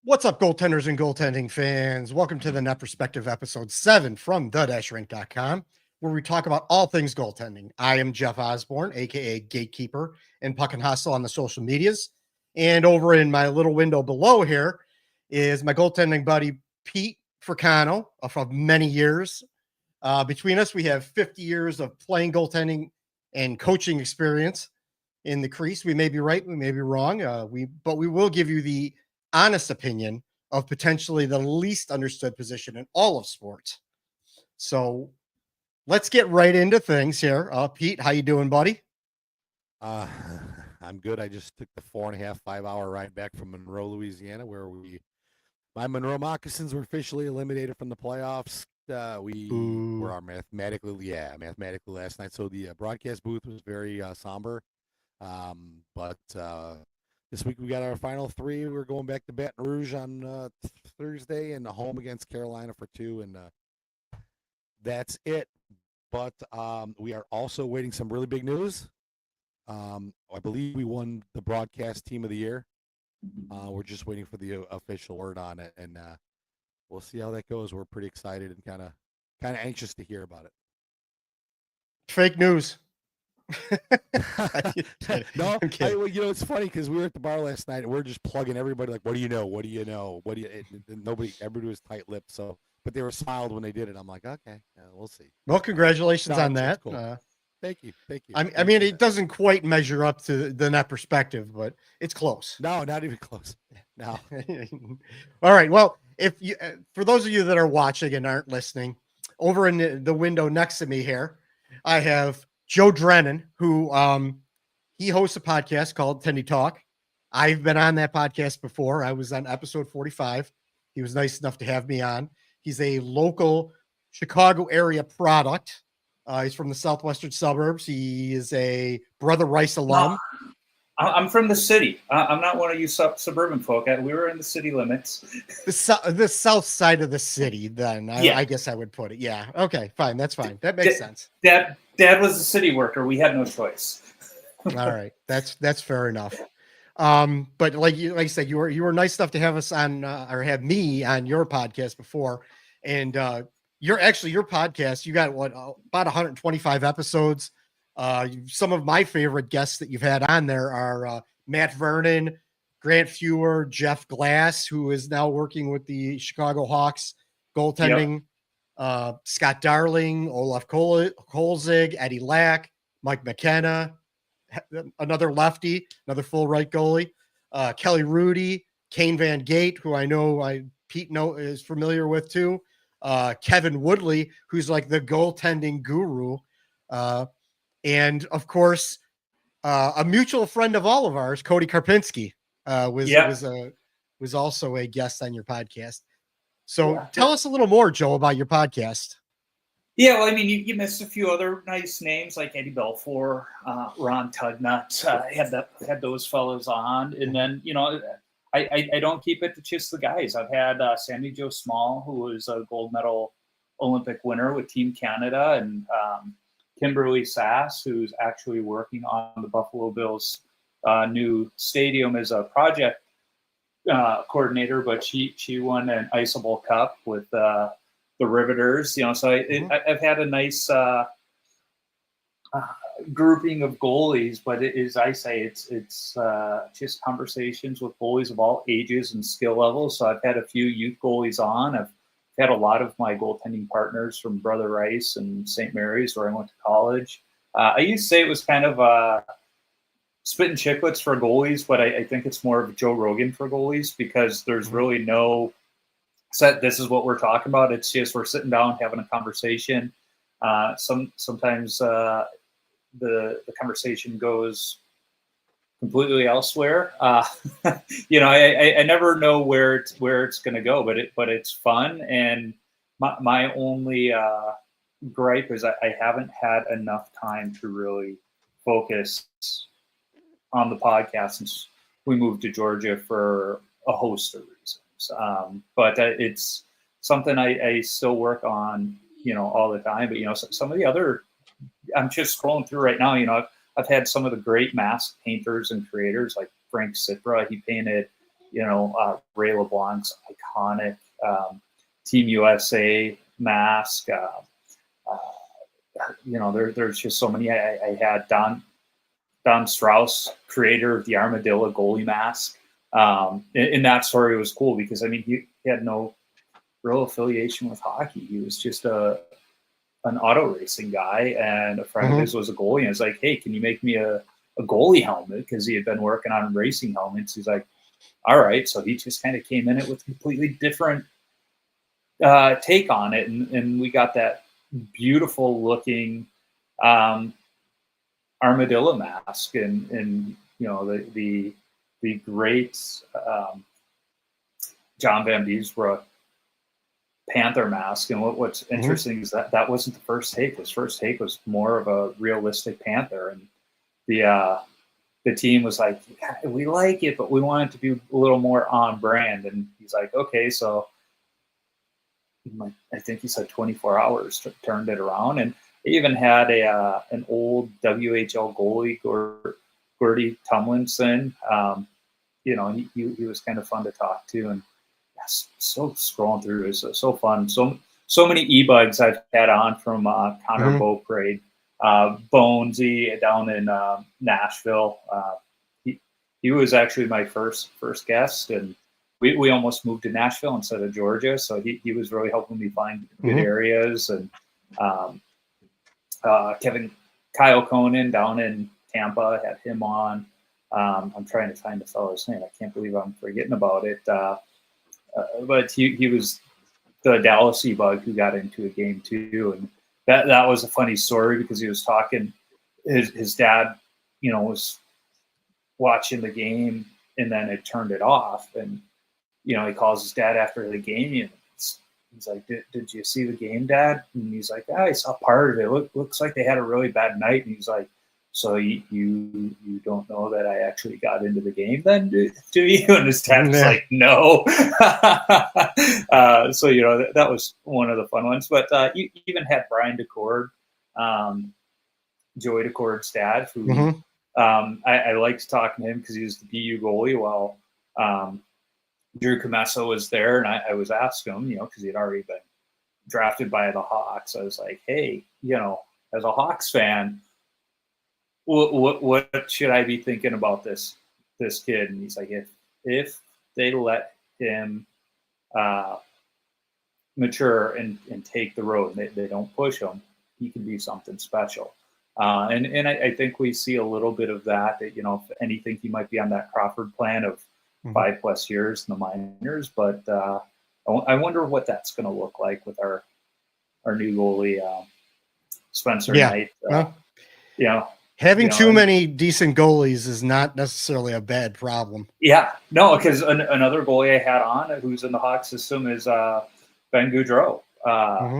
What's up, goaltenders and goaltending fans? Welcome to the Net Perspective episode 7 from the-rink.com, where we talk about all things goaltending. I am Jeff Osborne, aka Gatekeeper, and Puck and Hustle on the social medias. And over in my little window below here is my goaltending buddy, Pete Fricano, of many years. Between us, we have 50 years of playing goaltending and coaching experience in the crease. We may be right, we may be wrong, but we will give you the honest opinion of potentially the least understood position in all of sports. So let's get right into things here. Pete, how you doing, buddy? I'm good. I just took the 4.5, 5-hour ride back from Monroe, Louisiana, where my Monroe Moccasins were officially eliminated from the playoffs. We were mathematically last night. So the broadcast booth was very somber. But this week we got our final three. We're going back to Baton Rouge on Thursday and home against Carolina for 2, and that's it. But we are also waiting some really big news. I believe we won the broadcast team of the year. We're just waiting for the official word on it, and we'll see how that goes. We're pretty excited and kind of anxious to hear about it. Fake news. No, it's funny because we were at the bar last night and we're just plugging everybody like, what do you know? What do you know? Everybody was tight-lipped. So, but they were smiled when they did it. I'm like, okay, we'll see. Well, congratulations on that. Cool. Thank you. I mean, it doesn't quite measure up to the Net Perspective, but it's close. No, not even close. No. All right. Well, if you, for those of you that are watching and aren't listening, over in the window next to me here, I have Joe Drennan, who he hosts a podcast called Tendy Talk. I've been on that podcast before. I was on episode 45. He was nice enough to have me on. He's a local Chicago area product. He's from the southwestern suburbs. He is a Brother Rice alum. No, I'm from the city. I'm not one of you suburban folk. We were in the city limits. The south side of the city, then. I guess I would put it. Yeah. Okay, fine. That's fine. That makes sense. Dad was a city worker. We had no choice. All right. That's fair enough. But like you said, you were nice enough to have us on or have me on your podcast before. And your podcast, you got about 125 episodes. Some of my favorite guests that you've had on there are Matt Vernon, Grant Fewer, Jeff Glass, who is now working with the Chicago Hawks goaltending, Scott Darling, Olaf Kolzig, Eddie Lack, Mike McKenna, another lefty, another full right goalie, Kelly Rudy, Kane Van Gate, who I know Pete is familiar with too, Kevin Woodley, who's like the goaltending guru, and of course, a mutual friend of all of ours, Cody Karpinski, was also a guest on your podcast. So tell us a little more, Joe, about your podcast. Yeah, well, I mean, you missed a few other nice names like Eddie Belfour, Ron Tudnut, had those fellows on, and then I don't keep it to just the guys. I've had Sammy Joe Small, who was a gold medal Olympic winner with Team Canada, and Kimberly Sass, who's actually working on the Buffalo Bills' new stadium as a project coordinator, but she won an Iceable Cup with the Riveters. So I've had a nice grouping of goalies, but it's just conversations with goalies of all ages and skill levels. So I've had a few youth goalies on. I've had a lot of my goaltending partners from Brother Rice and St. Mary's, where I went to college. I used to say it was kind of spitting chicklets for goalies, but I think it's more of Joe Rogan for goalies, because there's really no set. This is what we're talking about. It's just we're sitting down having a conversation. Sometimes the conversation goes completely elsewhere. I never know where it's going to go, but it's fun. And my only gripe is I haven't had enough time to really focus on the podcast since we moved to Georgia for a host of reasons. But it's something I still work on, all the time. But, some of the other, I'm just scrolling through right now, I've had some of the great mask painters and creators like Frank Cipra. He painted Ray LeBlanc's iconic Team USA mask. There's just so many. I had Don Strauss, creator of the Armadillo goalie mask. And that story was cool because, I mean, he had no real affiliation with hockey. He was just an auto racing guy, and a friend of his was a goalie. And it's like, hey, can you make me a goalie helmet? Because he had been working on racing helmets. He's like, all right. So he just kind of came in it with a completely different take on it. And we got that beautiful looking armadillo mask and the great John Van Beesbroek Panther mask. And what's interesting is that wasn't the first take. His first take was more of a realistic Panther, and the team was like, yeah, we like it, but we want it to be a little more on brand. And he's like, okay, so I think he said 24 hours turned it around. And they even had an old WHL goalie, Gordy Tumlinson. He was kind of fun to talk to, and so scrolling through is so fun. So many e-bugs I've had on from Connor Beaupré, Bonesy down in Nashville. He was actually my first guest, and we almost moved to Nashville instead of Georgia, so he was really helping me find good areas. And Kyle Conan down in Tampa, had him on. I'm trying to find the fellow's name. I can't believe I'm forgetting about it. But he was the Dallas E-Bug who got into a game too. And that was a funny story because he was talking, his dad, was watching the game and then it turned it off. And, he calls his dad after the game and he's like, did you see the game, Dad? And he's like, I saw part of it. Looks like they had a really bad night. And he's like, so you don't know that I actually got into the game then, do you? And his dad was like, no. So, that was one of the fun ones. But you even had Brian DeCord, Joey DeCord's dad, who I liked talking to him because he was the BU goalie while Drew Comessa was there. And I was asking him, because he had already been drafted by the Hawks. I was like, hey, as a Hawks fan, what should I be thinking about this kid? And he's like, if they let him mature and take the road, they don't push him, he can be something special. And I think we see a little bit of that, if anything, he might be on that Crawford plan of 5+ years in the minors. But I wonder what that's going to look like with our new goalie, Spencer Knight. Having too many decent goalies is not necessarily a bad problem. Yeah, no, because another goalie I had on who's in the Hawk system is Ben Goudreau.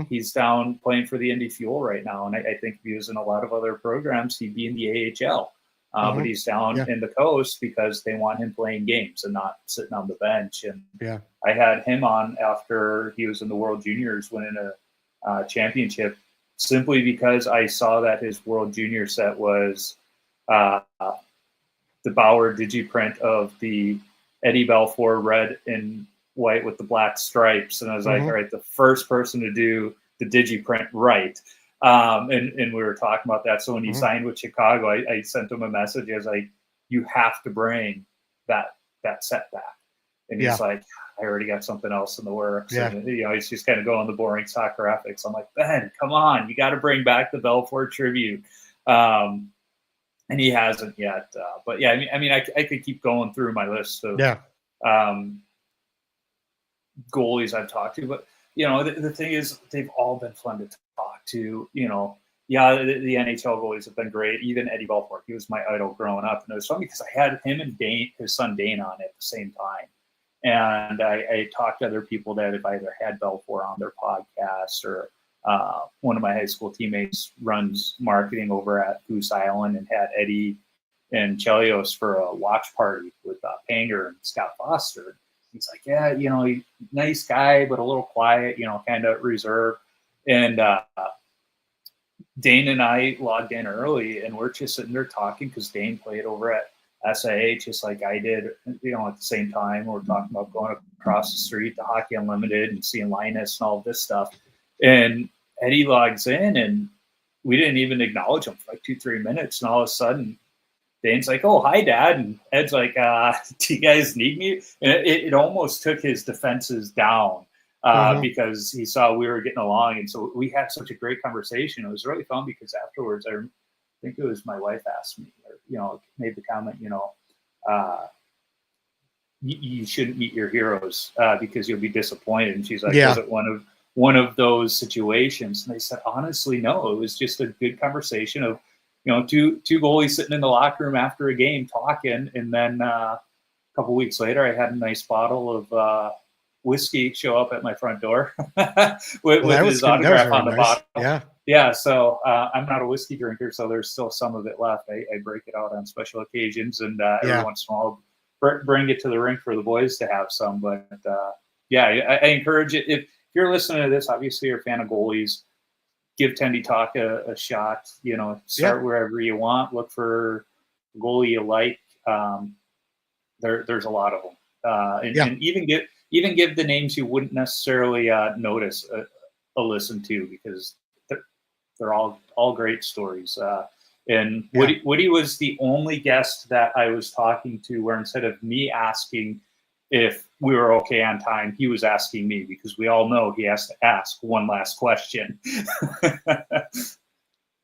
He's down playing for the Indy Fuel right now, and I think if he was in a lot of other programs, he'd be in the AHL. But he's down in the coast because they want him playing games and not sitting on the bench. And I had him on after he was in the World Juniors winning a championship, simply because I saw that his World Junior set was the Bauer digiprint of the Eddie Belfour red and white with the black stripes. And I was like, all right, the first person to do the digiprint right. And we were talking about that. So when he signed with Chicago, I sent him a message. I was like, you have to bring that set back. And he's like, I already got something else in the works. And, he's just kind of going the boring soccer ethics. I'm like, Ben, come on, you got to bring back the Belfour tribute. And he hasn't yet. But yeah, I mean, I could keep going through my list of goalies I've talked to, but the thing is, they've all been fun to talk to. The NHL goalies have been great. Even Eddie Belfour, he was my idol growing up, and it was funny because I had him and his son Dane on at the same time. And I talked to other people that have either had Belfour on their podcast, or one of my high school teammates runs marketing over at Goose Island and had Eddie and Chelios for a watch party with Panger and Scott Foster. He's like, he, nice guy, but a little quiet, kind of reserved. And Dane and I logged in early, and we're just sitting there talking because Dane played over at SIA just like I did, at the same time. We're talking about going across the street to Hockey Unlimited and seeing Linus and all this stuff. And Eddie logs in, and we didn't even acknowledge him for like 2-3 minutes. And all of a sudden, Dane's like, "Oh, hi, Dad." And Ed's like, "Do you guys need me?" And it almost took his defenses down because he saw we were getting along. And so we had such a great conversation. It was really fun because afterwards, I think it was my wife asked me, or, made the comment, you shouldn't meet your heroes because you'll be disappointed. And she's like, was it one of those situations? And they said, honestly, no, it was just a good conversation of, two goalies sitting in the locker room after a game talking. And then a couple weeks later, I had a nice bottle of whiskey show up at my front door with his autograph on the bottle. Yeah. So I'm not a whiskey drinker, so there's still some of it left. I break it out on special occasions, and every once in a while bring it to the rink for the boys to have some. But I encourage it. If you're listening to this, obviously you're a fan of goalies, give Tendy Talk a shot. Start wherever you want. Look for a goalie you like. There's a lot of them, and even give the names you wouldn't necessarily notice a listen to, because they're all great stories. And Woody was the only guest that I was talking to where instead of me asking if we were okay on time, he was asking me, because we all know he has to ask one last question.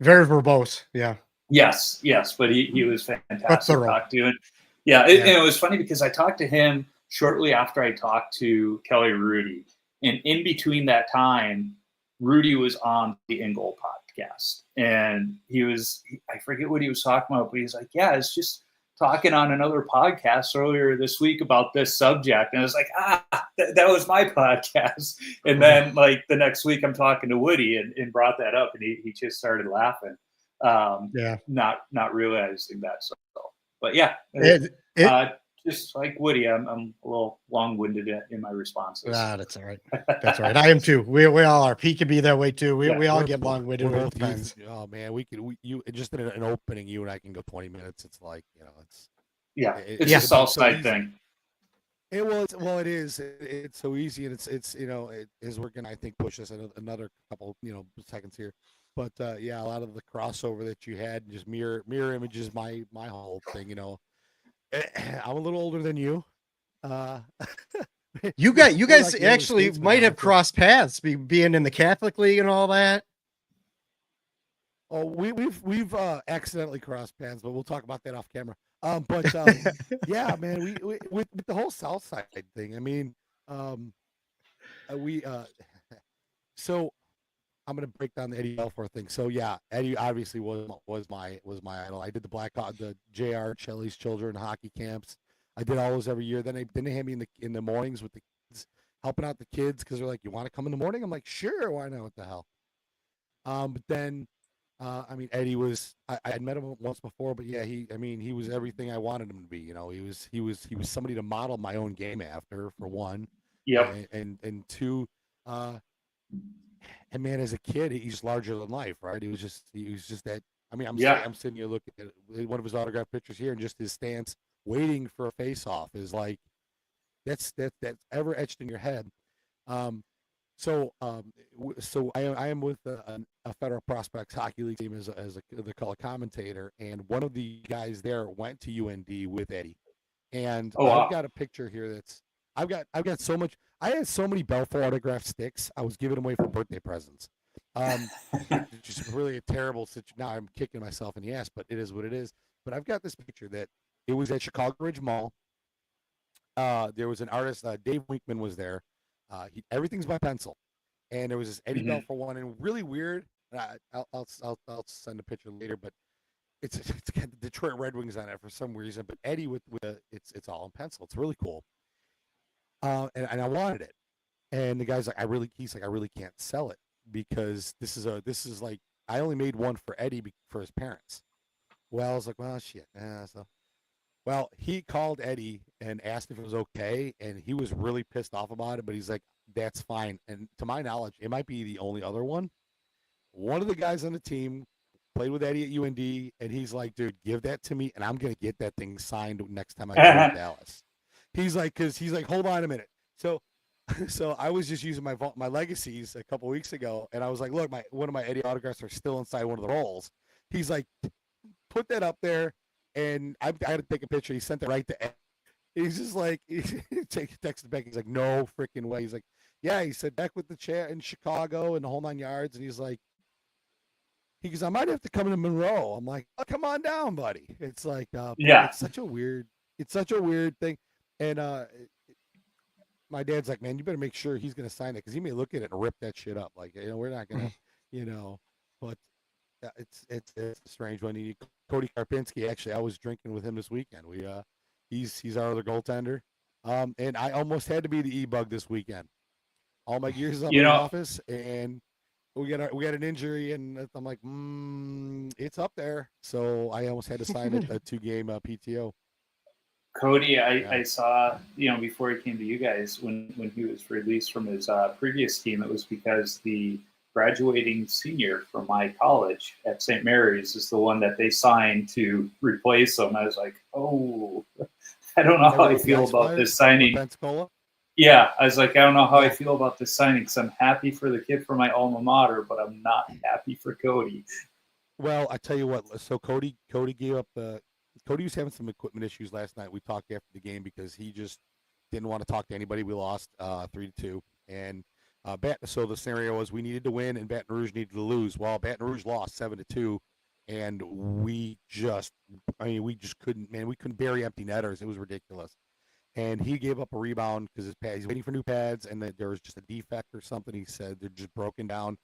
Very verbose. Yeah. Yes. But he was fantastic to talk to. And and it was funny because I talked to him shortly after I talked to Kelly Rudy. And in between that time, Rudy was on the In Goal podcast, and I forget what he was talking about, but he's like, "Yeah, it's just talking on another podcast earlier this week about this subject." And I was like, that was my podcast. And then like the next week I'm talking to Woody and brought that up, and he just started laughing. Not realizing that. So, but just like Woody, I'm a little long-winded in my responses. That's all right. That's all right. I am too. We all are. Pete can be that way too. We all get long-winded with times. Oh man, you just in an opening, you and I can go 20 minutes. It's like, it's a southside thing. It is. It's so easy, and we're gonna, I think, push us another couple seconds here. But a lot of the crossover that you had, and just mirror images, my whole thing. I'm a little older than you. You guys actually might have crossed paths, being in the Catholic League and all that. Oh, we've accidentally crossed paths, but we'll talk about that off camera. Yeah, man, we with the whole Southside thing. I mean, so I'm gonna break down the Eddie Belfour thing. So yeah, Eddie obviously was my idol. I did the JR Shelley's Children hockey camps. I did all those every year. Then they had me in the mornings with the kids, helping out the kids, because they're like, "You want to come in the morning?" I'm like, "Sure, why not? What the hell?" But then, Eddie was. I'd met him once before, but yeah, he was everything I wanted him to be. He was somebody to model my own game after, for one. Yep. And two, and man, as a kid, he's larger than life, right? He was just that. I'm sitting here looking at one of his autographed pictures here, and just his stance, waiting for a face-off, is like that's ever etched in your head. So I am with a Federal Prospects Hockey League team as the color commentator, and one of the guys there went to UND with Eddie, and I've got a picture here that's I've got so much. I had so many Belfour autographed sticks. I was giving them away for birthday presents. Just really a terrible situation. Now I'm kicking myself in the ass, but it is what it is. But I've got this picture that it was at Chicago Ridge Mall. There was an artist, Dave Winkman was there. Everything's by pencil, and there was this Eddie Belfour one, and really weird. I'll send a picture later, but it's got the Detroit Red Wings on it for some reason. But Eddie with it's all in pencil. It's really cool. And I wanted it, and the guy's like, I really can't sell it, because this is like, I only made one for Eddie for his parents. Well, I was like, well, shit. Well, he called Eddie and asked if it was okay, and he was really pissed off about it, but he's like, that's fine. And to my knowledge, it might be the only other one. One of the guys on the team played with Eddie at UND, and he's like, dude, give that to me, and I'm gonna get that thing signed next time I go to Dallas. He's like, hold on a minute. So I was just using my legacies a couple weeks ago, and I was like, look, one of my Eddie autographs are still inside one of the rolls. He's like, put that up there, and I had to take a picture. He sent it right to Eddie. He's just like, he texted back. He's like, no freaking way. He's like, yeah. He said, back with the chat in Chicago and the whole 9 yards, and he's like, he goes, I might have to come to Monroe. I'm like, oh, come on down, buddy. It's like, it's such a weird thing. And my dad's like, man, you better make sure he's going to sign it because he may look at it and rip that shit up. Like, we're not going to, but it's a strange one. Cody Karpinski, actually, I was drinking with him this weekend. He's our other goaltender. And I almost had to be the E-bug this weekend. All my gears up in the office, and we got an injury, and I'm like, it's up there. So I almost had to sign a 2-game PTO. Cody, I saw, before he came to you guys, when he was released from his previous team, it was because the graduating senior from my college at St. Mary's is the one that they signed to replace him. I was like, oh, I don't know how I feel about this signing. Pensacola? Yeah, I was like, I don't know how I feel about this signing because I'm happy for the kid from my alma mater, but I'm not happy for Cody. Well, I tell you what. So Cody gave up Cody was having some equipment issues last night. We talked after the game because he just didn't want to talk to anybody. We lost 3-2, and so the scenario was we needed to win and Baton Rouge needed to lose. Well, Baton Rouge lost 7-2, and we just couldn't. Man, we couldn't bury empty netters. It was ridiculous. And he gave up a rebound because he's waiting for new pads, and that there was just a defect or something. He said they're just broken down.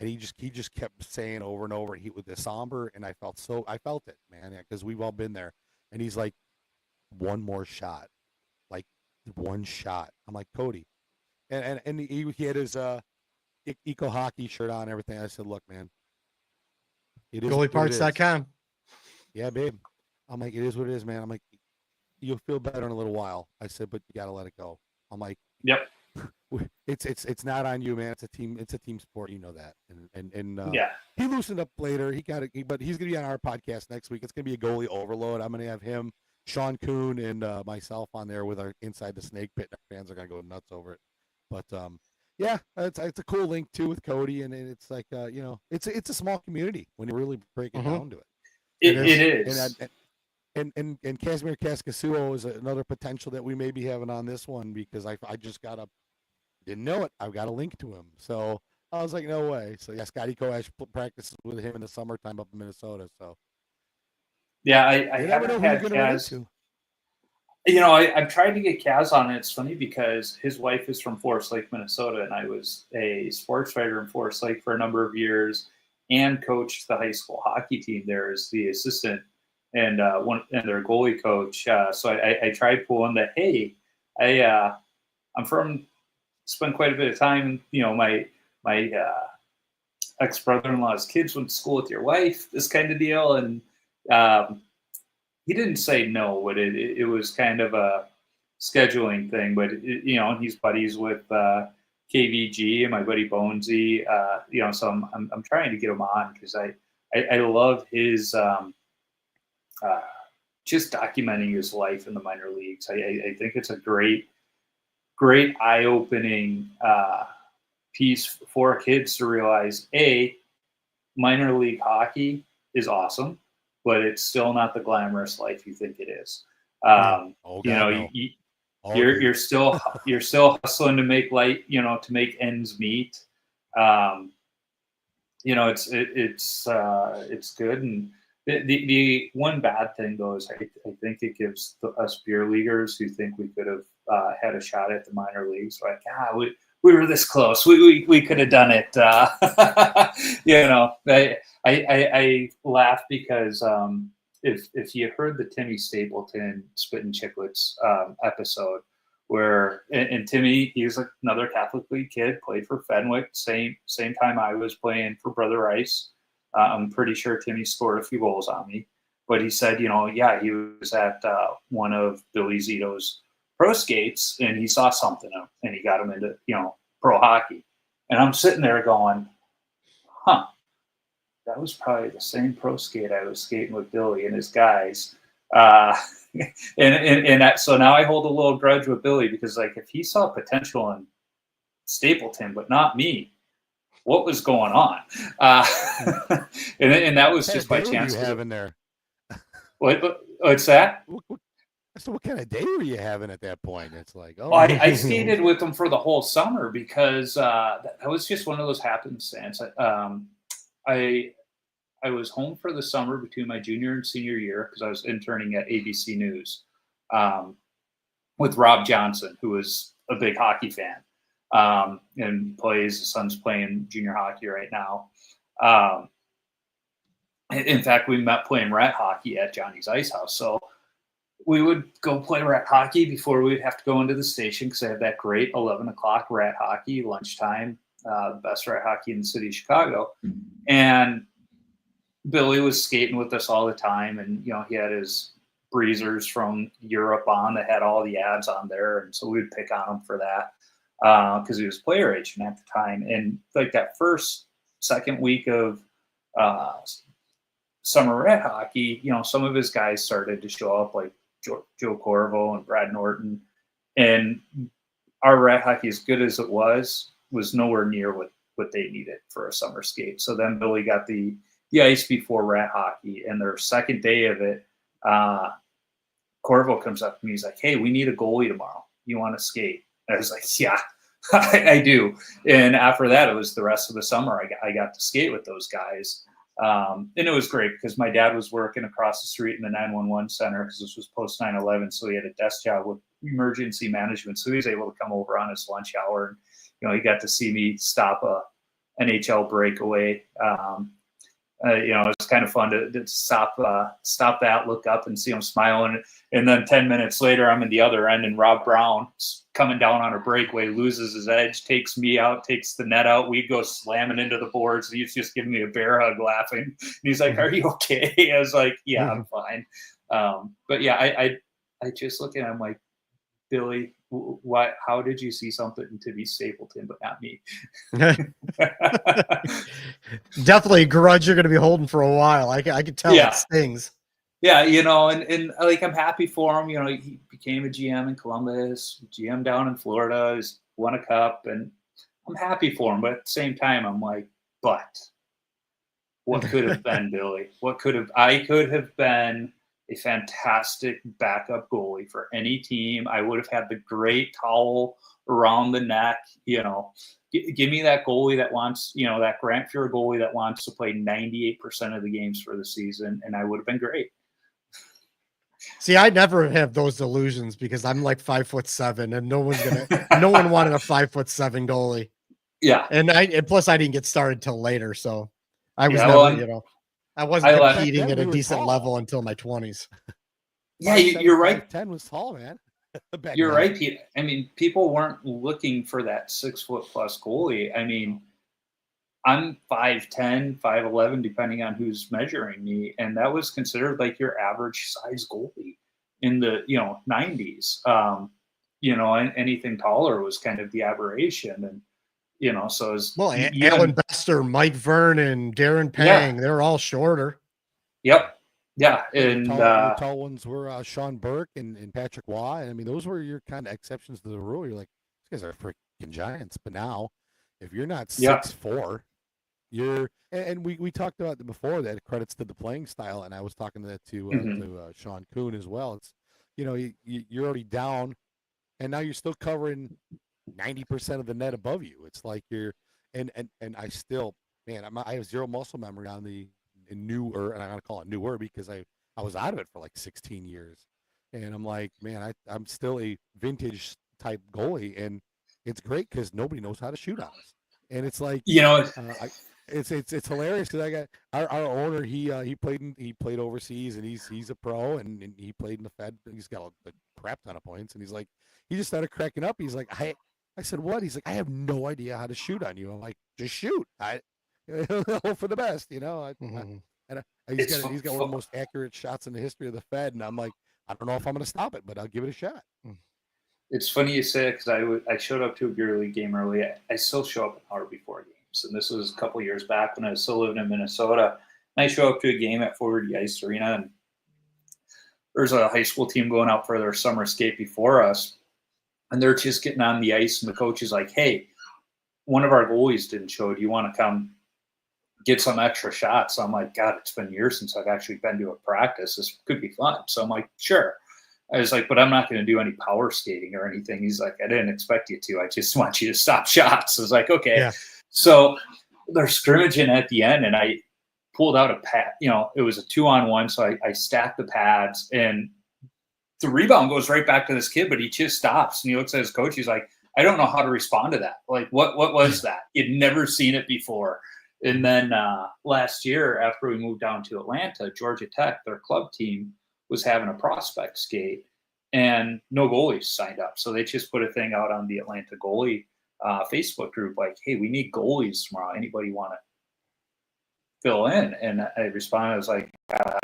And he just kept saying over and over, he was somber, and I felt it, man, because we've all been there. And he's like, one more shot, like one shot. I'm like, Cody, and he had his Eco Hockey shirt on, and everything. I said, look, man, it is goalieparts.com. Yeah, babe. I'm like, it is what it is, man. I'm like, you'll feel better in a little while. I said, but you got to let it go. I'm like, yep. It's not on you, man. It's a team sport. You know that. And yeah, he loosened up later. But he's gonna be on our podcast next week. It's gonna be a goalie overload. I'm gonna have him, Sean Kuhn, and myself on there with our Inside the Snake Pit. Our fans are gonna go nuts over it. But yeah, it's a cool link too with Cody, and it's like it's a small community when you really break it down to it. It is. And Casimir Kaskasuo is another potential that we may be having on this one because I just didn't know it. I've got a link to him. So I was like, no way. So yeah, Scotty Koash practices with him in the summertime up in Minnesota. So yeah, I haven't had Kaz. I've tried to get Kaz on it. It's funny because his wife is from Forest Lake, Minnesota, and I was a sports writer in Forest Lake for a number of years and coached the high school hockey team there as the assistant and their goalie coach. So I tried pulling that. Hey, I'm spent quite a bit of time. My ex brother-in-law's kids went to school with your wife. This kind of deal, and he didn't say no, but it was kind of a scheduling thing. But he's buddies with KVG and my buddy Bonesy. So I'm trying to get him on because I love his. Just documenting his life in the minor leagues. I think it's a great eye-opening piece for kids to realize, minor league hockey is awesome, but it's still not the glamorous life you think it is. You're still hustling to make to make ends meet. It's good. And the one bad thing though is I think it gives us beer leaguers who think we could have had a shot at the minor leagues like we were this close, we could have done it. I laugh because if you heard the Timmy Stapleton Spittin' Chicklets episode where and Timmy, he was another Catholic League kid, played for Fenwick same time I was playing for Brother Rice. I'm pretty sure Timmy scored a few goals on me, but he said, he was at one of Billy Zito's pro skates and he saw something in him and he got him into, pro hockey. And I'm sitting there going, that was probably the same pro skate I was skating with Billy and his guys. And that, so now I hold a little grudge with Billy because like if he saw potential in Stapleton, but not me, what was going on? And that was just by chance. What were you having there? What's that? So what kind of day were you having at that point? It's like, oh, I skated with him for the whole summer because that was just one of those happenstance. I was home for the summer between my junior and senior year because I was interning at ABC News with Rob Johnson, who is a big hockey fan and plays. His son's playing junior hockey right now. In fact, we met playing rat hockey at Johnny's Ice House. So we would go play rat hockey before we'd have to go into the station because I had that great 11 o'clock rat hockey, lunchtime, the best rat hockey in the city of Chicago. And Billy was skating with us all the time. And, you know, he had his breezers from Europe on that had all the ads on there. And so we'd pick on him for that because he was player agent at the time. And like that second week of summer rat hockey, you know, some of his guys started to show up like Joe Corvo and Brad Norton. And our rat hockey, as good as it was nowhere near what they needed for a summer skate. So then Billy got the ice before rat hockey, and their second day of it, Corvo comes up to me. He's like, "Hey, we need a goalie tomorrow. You want to skate?" And I was like, "Yeah, I do." And after that, it was the rest of the summer. I got to skate with those guys. And it was great because my dad was working across the street in the 911 center because this was post 9/11. So he had a desk job with emergency management. So he was able to come over on his lunch hour. And, you know, he got to see me stop a NHL breakaway. You know, it's kind of fun to stop that, look up and see him smiling. And then 10 minutes later, I'm in the other end and Rob Brown coming down on a breakaway, loses his edge, takes me out, takes the net out. We go slamming into the boards. He's just giving me a bear hug laughing. And he's like, "Are you okay?" I was like, "Yeah, I'm fine." But yeah, I just look at him like, "Billy, how did you see something to be Stapleton, but not me?" Definitely a grudge you're going to be holding for a while. I can tell it stings. Yeah, you know, and like I'm happy for him. You know, he became a GM in Columbus, GM down in Florida. He's won a cup, and I'm happy for him. But at the same time, I'm like, but what could have been, Billy? I could have been a fantastic backup goalie for any team. I would have had the great towel around the neck. You know, give me that goalie that wants, you know, that Grant Fuhr goalie that wants to play 98% of the games for the season, and I would have been great. See, I never have those delusions because I'm like 5'7", and no one wanted a 5'7" goalie. Yeah, and plus I didn't get started till later, so I was never, you know, I wasn't competing at a decent level until my 20s. Yeah, you're right. 10 was tall, man. You're right, Pete. I mean, people weren't looking for that 6 foot plus goalie. I mean, I'm 5'10", 5'11", depending on who's measuring me, and that was considered like your average size goalie in the 90s. You know, and anything taller was kind of the aberration, and you know, so as Alan Bester, Mike Vernon, Darren Pang, they're all shorter. Yep. Yeah, and the tall ones were Sean Burke and Patrick Waugh. I mean, those were your kind of exceptions to the rule. You're like, these guys are freaking giants. But now, if you're not 6'4", you're and we talked about it before that credits to the playing style, and I was talking to that to Sean Kuhn as well. It's, you know, you're already down, and now you're still covering 90% of the net above you. It's like you're and I still, man, I have zero muscle memory on the newer, and I'm gonna call it newer because I was out of it for like 16 years, and I'm like, man, I'm still a vintage type goalie, and it's great because nobody knows how to shoot on us, and it's like, you know, it's hilarious because I got our owner, he played overseas, and he's a pro, and he played in the Fed. He's got a crap ton of points, and he's like, he just started cracking up. He's like, I said, what? He's like, I have no idea how to shoot on you. I'm like, just shoot. Hope for the best, you know. He's got one of the most accurate shots in the history of the Fed, and I'm like, I don't know if I'm going to stop it, but I'll give it a shot. It's funny you say it because I showed up to a beer league game early. I still show up an hour before games games. And this was a couple years back when I was still living in Minnesota. And I show up to a game at Ford Ice Arena, and there's a high school team going out for their summer skate before us. And they're just getting on the ice, and the coach is like, hey, one of our goalies didn't show. Do you want to come get some extra shots? So I'm like, God, it's been years since I've actually been to a practice. This could be fun. So I'm like, sure. I was like, but I'm not going to do any power skating or anything. He's like, I didn't expect you to. I just want you to stop shots. I was like, okay. Yeah. So they're scrimmaging at the end, and I pulled out a pad. It was a 2-on-1. So I stacked the pads, and the rebound goes right back to this kid, but he just stops. And he looks at his coach. He's like, I don't know how to respond to that. Like, what was that? He'd never seen it before. And then last year, after we moved down to Atlanta, Georgia Tech, their club team, was having a prospect skate, and no goalies signed up. So they just put a thing out on the Atlanta goalie Facebook group, like, hey, we need goalies tomorrow. Anybody want to fill in? And I responded, I was like,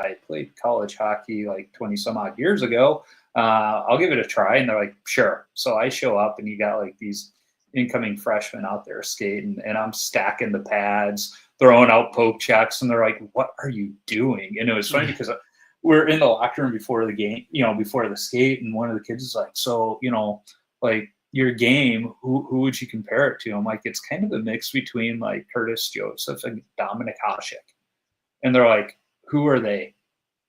I played college hockey like 20 some odd years ago. I'll give it a try. And they're like, sure. So I show up, and you got like these incoming freshmen out there skating, and I'm stacking the pads, throwing out poke checks, and they're like, what are you doing? And it was funny because we're in the locker room before the game, before the skate, and one of the kids is like, so, like your game, who would you compare it to? I'm like, it's kind of a mix between like Curtis Joseph and Dominic Hasek. And they're like, who are they?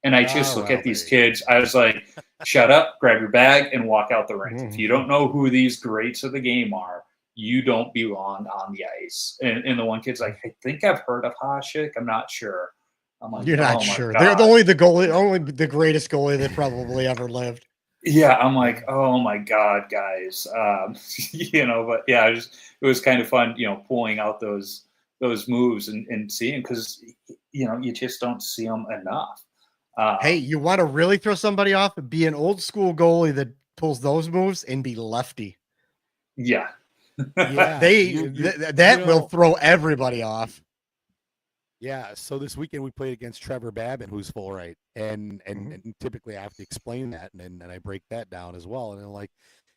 And I just look at these kids. I was like, shut up, grab your bag, and walk out the rink. If you don't know who these greats of the game are, you don't belong on the ice. And the one kid's like, I think I've heard of Hasek. I'm not sure. I'm like, you're not sure. They're only the greatest goalie that probably ever lived. Yeah, I'm like, oh my God, guys. But yeah, it was kind of fun, pulling out those moves and seeing, because you just don't see them enough. Hey, you want to really throw somebody off? Be an old school goalie that pulls those moves and be lefty. Yeah. Yeah, that will throw everybody off. Yeah, so this weekend we played against Trevor Babin, who's full right, and typically I have to explain that, and I break that down as well, and they're like,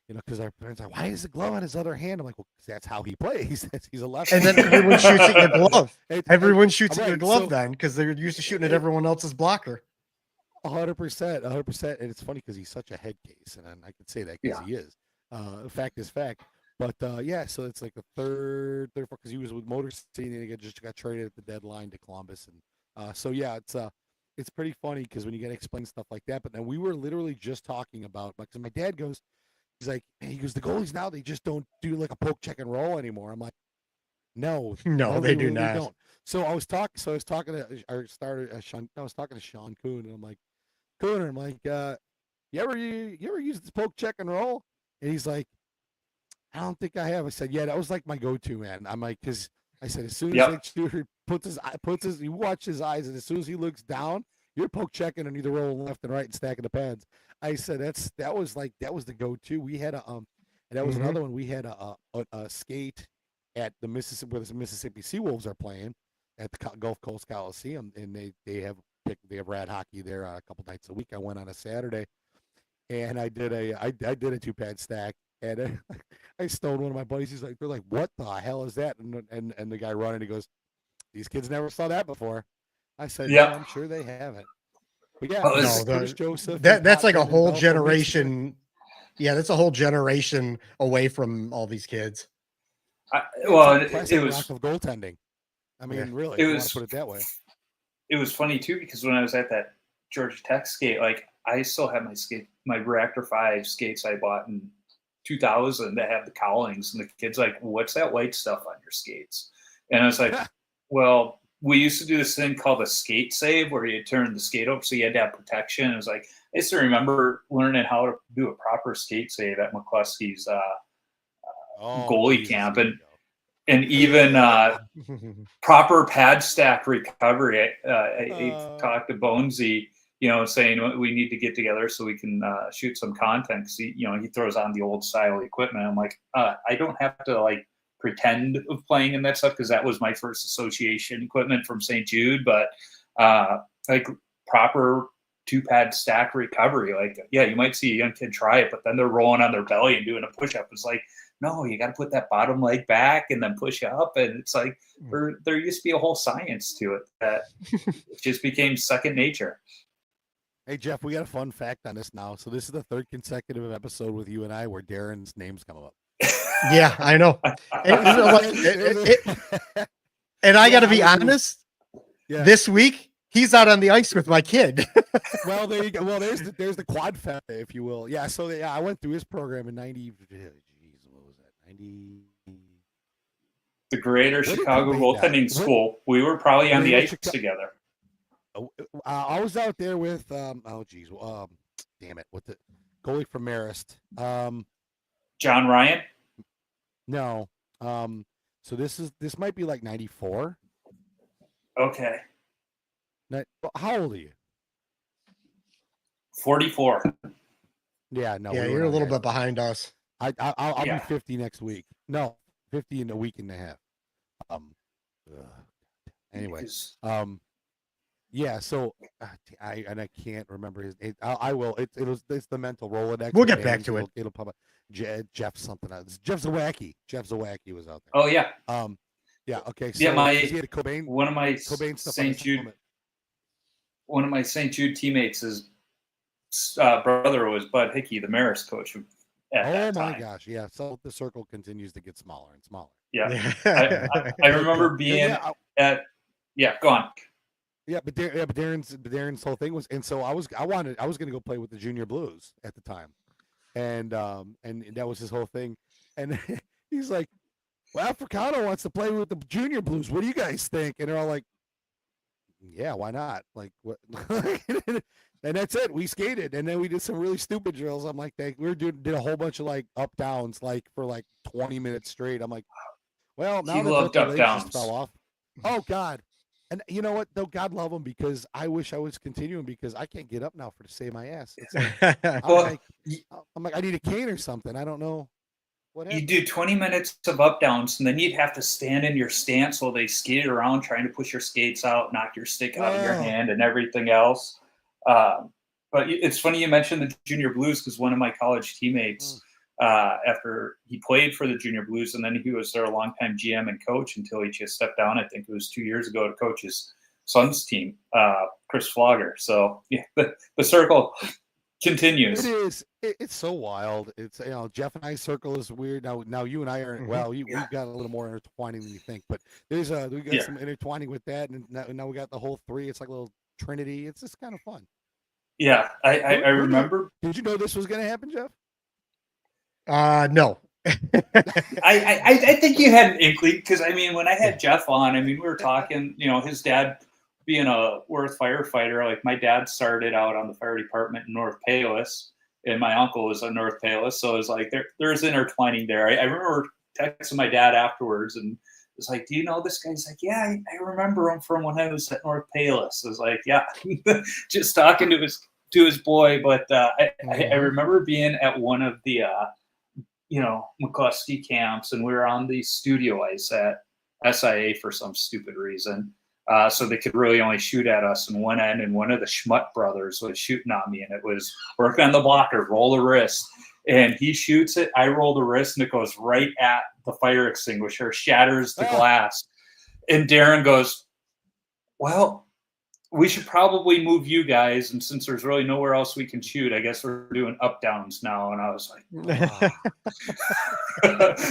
because our parents are, why is the glove on his other hand? I'm like, well, because that's how he plays. He's a lefty. And then everyone shoots at your glove. Everyone shoots at your glove then, because they're used to shooting at everyone else's blocker. 100%, and it's funny because he's such a head case, and I could say that because he is. Fact is fact. But so it's like the third, because he was with Motor City, and he just got traded at the deadline to Columbus, and it's pretty funny because when you get to explain stuff like that. But then we were literally just talking about, because my dad goes, he's like, the goalies now, they just don't do like a poke, check, and roll anymore. I'm like, no, they do not. Don't. So I was talking to Sean Kuhn, and I'm like, you ever use this poke, check, and roll? And he's like, I don't think I have. I said, yeah, that was like my go-to, man. I'm like, because I said, as soon as that shooter you watch his eyes, and as soon as he looks down, you're poke checking and either rolling left and right and stacking the pads. I said, that was the go-to. We had that was another one. We had a skate at the Mississippi, where the Mississippi Seawolves are playing at the Gulf Coast Coliseum, and they have rad hockey there a couple nights a week. I went on a Saturday, and I did a 2-pad stack. And I stoned one of my buddies. They're like, what the hell is that? And the guy running, he goes, these kids never saw that before. I said, yeah, I'm sure they haven't. But yeah, Joseph. That's like a whole generation. Yeah, that's a whole generation away from all these kids. It was of goaltending. I mean, really, it you was, want to put it that way. It was funny too, because when I was at that Georgia Tech skate, like I still have my Reactor 5 skates I bought in 2000 that have the cowlings, and the kid's like, what's that white stuff on your skates? And I was like, well, we used to do this thing called a skate save, where you turn the skate over so you had to have protection. It was like, I used to remember learning how to do a proper skate save at McCluskey's goalie camp, and even proper pad stack recovery. I talked to Bonesy, saying we need to get together so we can shoot some content. Cause he throws on the old style equipment. I'm like, I don't have to like pretend of playing in that stuff, because that was my first association equipment from St. Jude. But like proper 2-pad stack recovery, like, yeah, you might see a young kid try it, but then they're rolling on their belly and doing a push-up. It's like, no, you got to put that bottom leg back and then push up. And it's like, there used to be a whole science to it that it just became second nature. Hey, Jeff, we got a fun fact on this now. So this is the third consecutive episode with you and I where Darren's names come up. Yeah, I know. And I got to be honest, this week, he's out on the ice with my kid. Well, there you go. Well, there's the quad fat, if you will. Yeah, so I went through his program in 90, what was that, 90? The Greater Chicago Goaltending School. We were probably on the ice together. I was out there with damn it, what the goalie from Marist, John Ryan. No, so this might be like 94. Okay. How old are you? 44. Yeah, no. Yeah, you're a little bit behind us. I'll be 50 next week. No, 50 in a week and a half. Anyway, yeah, so I can't remember his name. I will. It's the mental Rolodex. We'll get back to it. It'll pop up. Jeff something else. Jeff Zawacki. Jeff Zawacki was out there. Oh yeah. Yeah. Okay. So yeah, he had a Cobain. One of my Cobain stuff St. Jude. One of my St. Jude teammates' brother was Bud Hickey, the Marist coach. Oh my gosh! Yeah. So the circle continues to get smaller and smaller. Yeah. I remember being at. Yeah. Go on. Yeah, but Darren's whole thing was, and so I was going to go play with the Junior Blues at the time, and that was his whole thing, and he's like, well, Fricano wants to play with the Junior Blues. What do you guys think? And they're all like, yeah, why not? Like what? And that's it. We skated, and then we did some really stupid drills. I'm like, did a whole bunch of like up downs, like for like 20 minutes straight. I'm like, well, now that the legs just fell off. Oh God. And you know what, though? God love him, because I wish I was continuing, because I can't get up now to save my ass. Like, I'm like, I need a cane or something. I don't know what happened. You do 20 minutes of up downs, and then you'd have to stand in your stance while they skated around trying to push your skates out, knock your stick out of your hand, and everything else. But it's funny you mentioned the Junior Blues, because one of my college teammates, after he played for the Junior Blues, and then he was their longtime GM and coach until he just stepped down. I think it was 2 years ago to coach his son's team, Chris Flogger. So yeah, the circle continues. It is. It's so wild. It's, Jeff and I circle is weird. Now you and I are we've got a little more intertwining than you think, but we got some intertwining with that, and now we got the whole three. It's like a little trinity. It's just kind of fun. Yeah, I remember. Did you know this was going to happen, Jeff? No. I think you had an inkling, because I mean, when I had Jeff on, I mean, we were talking, his dad being a Worth firefighter. Like, my dad started out on the fire department in North Palos, and my uncle was in North Palos, so it was like there's intertwining there. I remember texting my dad afterwards, and it was like, do you know this guy? He's like, yeah, I remember him from when I was at North Palos. I was like, yeah, just talking to his boy. But I remember being at one of the McCluskey camps, and we were on the studio ice at SIA for some stupid reason. So they could really only shoot at us in one end, and one of the Schmutt brothers was shooting on me, and it was working on the blocker, roll the wrist, and he shoots it. I roll the wrist, and it goes right at the fire extinguisher, shatters the glass. And Darren goes, well, we should probably move you guys, and since there's really nowhere else we can shoot, I guess we're doing up downs now. And I was like, oh.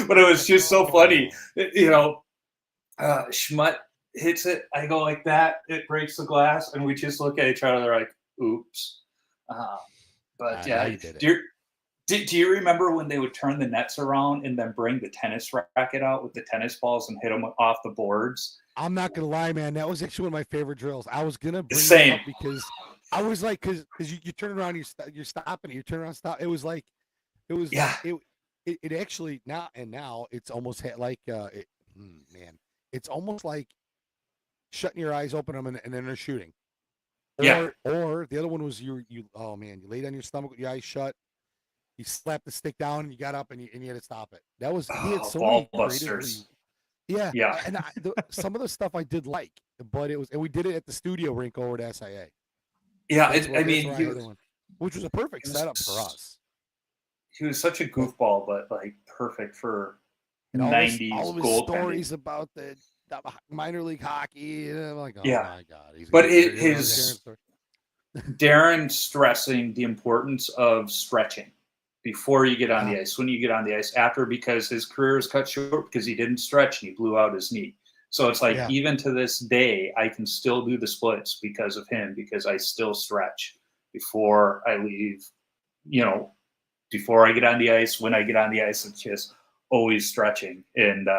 But it was just so funny, Schmutt hits it, I go like that, it breaks the glass, and we just look at each other like, oops. But yeah, do you remember when they would turn the nets around and then bring the tennis racket out with the tennis balls and hit them off the boards? I'm not gonna lie, man. That was actually one of my favorite drills. I was gonna bring it up because I was like, because you turn around, you're stopping, you turn around, stop. It was like, it actually now it's almost like it's almost like shutting your eyes, open them, and then they're shooting. Or the other one was you laid on your stomach with your eyes shut. You slapped the stick down, and you got up, and you had to stop it. That was he had so many busters. Yeah. And some of the stuff I did like, but and we did it at the studio rink over at SIA. Yeah, which was a perfect setup for us. he was such a goofball, but like perfect for And 90s all of his goaltending. stories about the minor league hockey. And I'm like, oh Yeah. my God. But gonna- it- you're gonna his- share Darren stressing the importance of stretching before you get on the ice, when you get on the ice, after, because his career is cut short because he didn't stretch and he blew out his knee. So it's like, even to this day, I can still do the splits because of him, because I still stretch before I leave, you know, before I get on the ice. When I get on the ice, it's just always stretching, and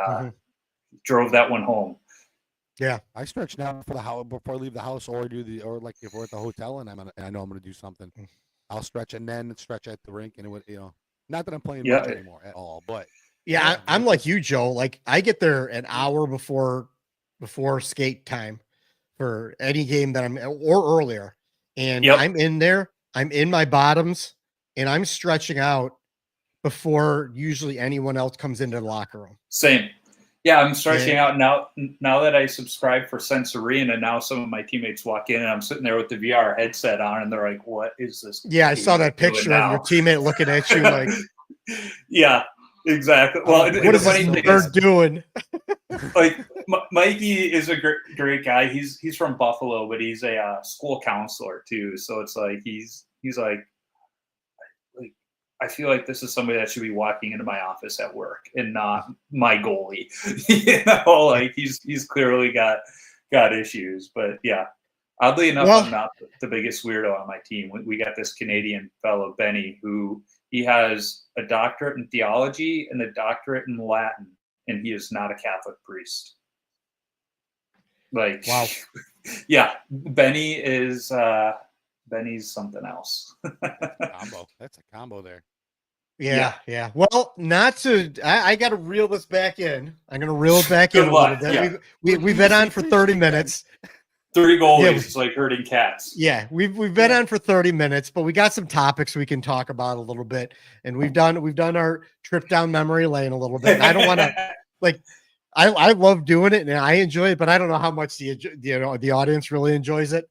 drove that one home. Yeah, I stretch now for the house before I leave the house, or like if we're at the hotel and I know I'm going to do something, I'll stretch and then stretch at the rink, and it would, not that I'm playing much anymore at all, but I'm like you, Joe. Like I get there an hour before skate time for any game that I'm, or earlier, and I'm in there. I'm in my bottoms, and I'm stretching out before usually anyone else comes into the locker room. Same. Yeah, I'm stretching out now. Now that I subscribe for Sensorine, and now some of my teammates walk in, and I'm sitting there with the VR headset on, and they're like, "What is this?" Yeah, I saw that picture of your teammate looking at you like, "Yeah, exactly." Well, what is this nerd doing? Like Mikey is a great guy. He's from Buffalo, but he's a school counselor too. So it's like he's like I feel like this is somebody that should be walking into my office at work and not my goalie. Like he's clearly got issues. But yeah, oddly enough, I'm not the biggest weirdo on my team. We got this Canadian fellow, Benny, who he has a doctorate in theology and a doctorate in Latin, and he is not a Catholic priest. Like, wow. Yeah, Benny's something else. Combo. That's a combo there. Yeah. Well, not to. I got to reel this back in. I'm going to reel it back in a little bit. Yeah. We've been on for 30 minutes. 30 goalies is like herding cats. Yeah, we've been on for 30 minutes, but we got some topics we can talk about a little bit, and we've done our trip down memory lane a little bit. I don't want to like. I love doing it and I enjoy it, but I don't know how much the audience really enjoys it.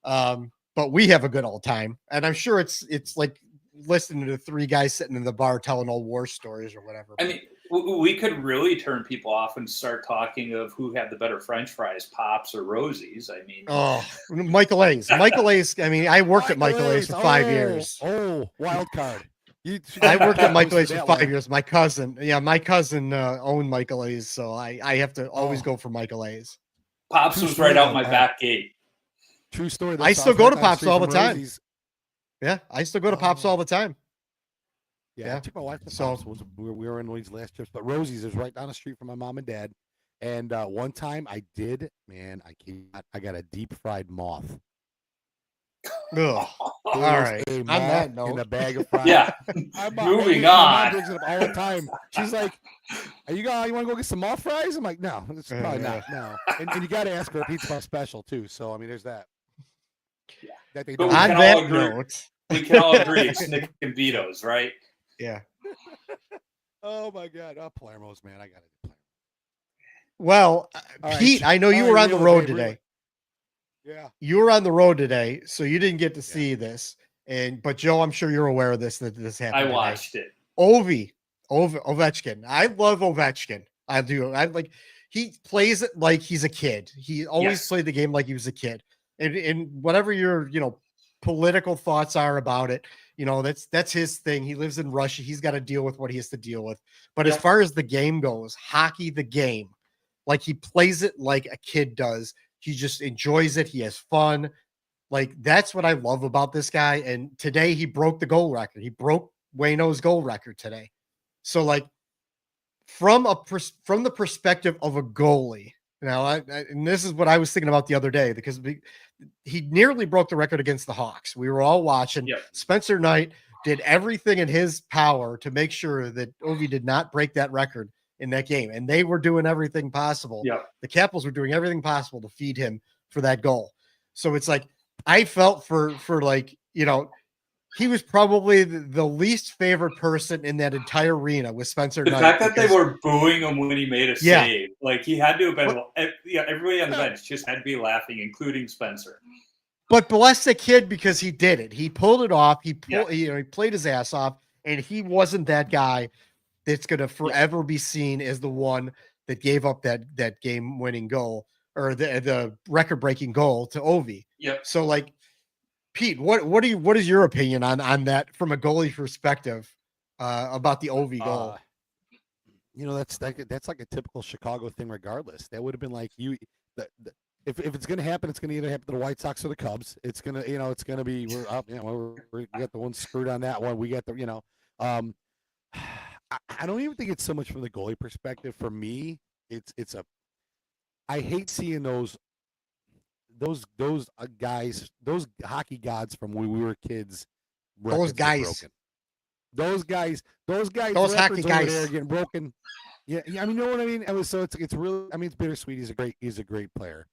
But we have a good old time, and I'm sure it's like listening to three guys sitting in the bar telling old war stories or whatever. I mean, we could really turn people off and start talking of who had the better French fries, Pops or Rosie's. I mean, Michael A's. I mean, I worked at Michael A's for 5 years. Oh, wild card. I worked at Michael A's for 5 years. My cousin owned Michael A's, so I have to always go for Michael A's. Pops was right out my back gate. True story. I still go to Pops all the time. Yeah, I still go to Pops all the time. Yeah, I took my wife to Pops. We were in these last trips, but Rosie's is right down the street from my mom and dad. And one time I got a deep fried moth. Ugh. All right. On that note, in a bag of fries. Yeah. Moving on. Brings it up all the time. She's like, you want to go get some moth fries? I'm like, no, it's probably not. No. And you got to ask her if Pizza Puff special too. So I mean, there's that. Yeah. That they but we can all agree it's Nick and Vito's, right? Yeah. Oh my God. Palermo's, man. I got it. Well, Pete, I know you were on the road today. Yeah. You were on the road today, so you didn't get to see this. But Joe, I'm sure you're aware of that this happened. I watched it. Ovechkin. I love Ovechkin. I do. He plays it like he's a kid. He always played the game like he was a kid. And whatever your, political thoughts are about it, that's his thing. He lives in Russia. He's got to deal with what he has to deal with. But as far as the game goes, hockey, the game, like he plays it like a kid does. He just enjoys it. He has fun. Like, that's what I love about this guy. And today he broke the goal record. He broke Wayno's goal record today. So, like, from the perspective of a goalie, and this is what I was thinking about the other day, because he nearly broke the record against the Hawks. We were all watching. Yep. Spencer Knight did everything in his power to make sure that Ovi did not break that record in that game. And they were doing everything possible. Yeah. The Capitals were doing everything possible to feed him for that goal. So it's like, I felt for like, he was probably the least favorite person in that entire arena with Spencer Knight. The fact that they were booing him when he made a save, like he had to have been, everybody on the bench just had to be laughing, including Spencer. But bless the kid, because he did it. He pulled it off. He played his ass off. and he wasn't that guy that's going to forever be seen as the one that gave up that game-winning goal or the record-breaking goal to Ovi. Yep. So, like, Pete, what is your opinion on that from a goalie perspective about the Ovi goal? That's like a typical Chicago thing. Regardless, that would have been like if it's going to happen, it's going to either happen to the White Sox or the Cubs. It's going to it's going to be we're up. We got the one screwed on that one. We got the I don't even think it's so much from the goalie perspective. For me, I hate seeing those guys, those hockey gods from when we were kids. Those guys, those hockey guys there getting broken. Yeah, I mean, you know what I mean. It's really, I mean, it's bittersweet. He's a great player,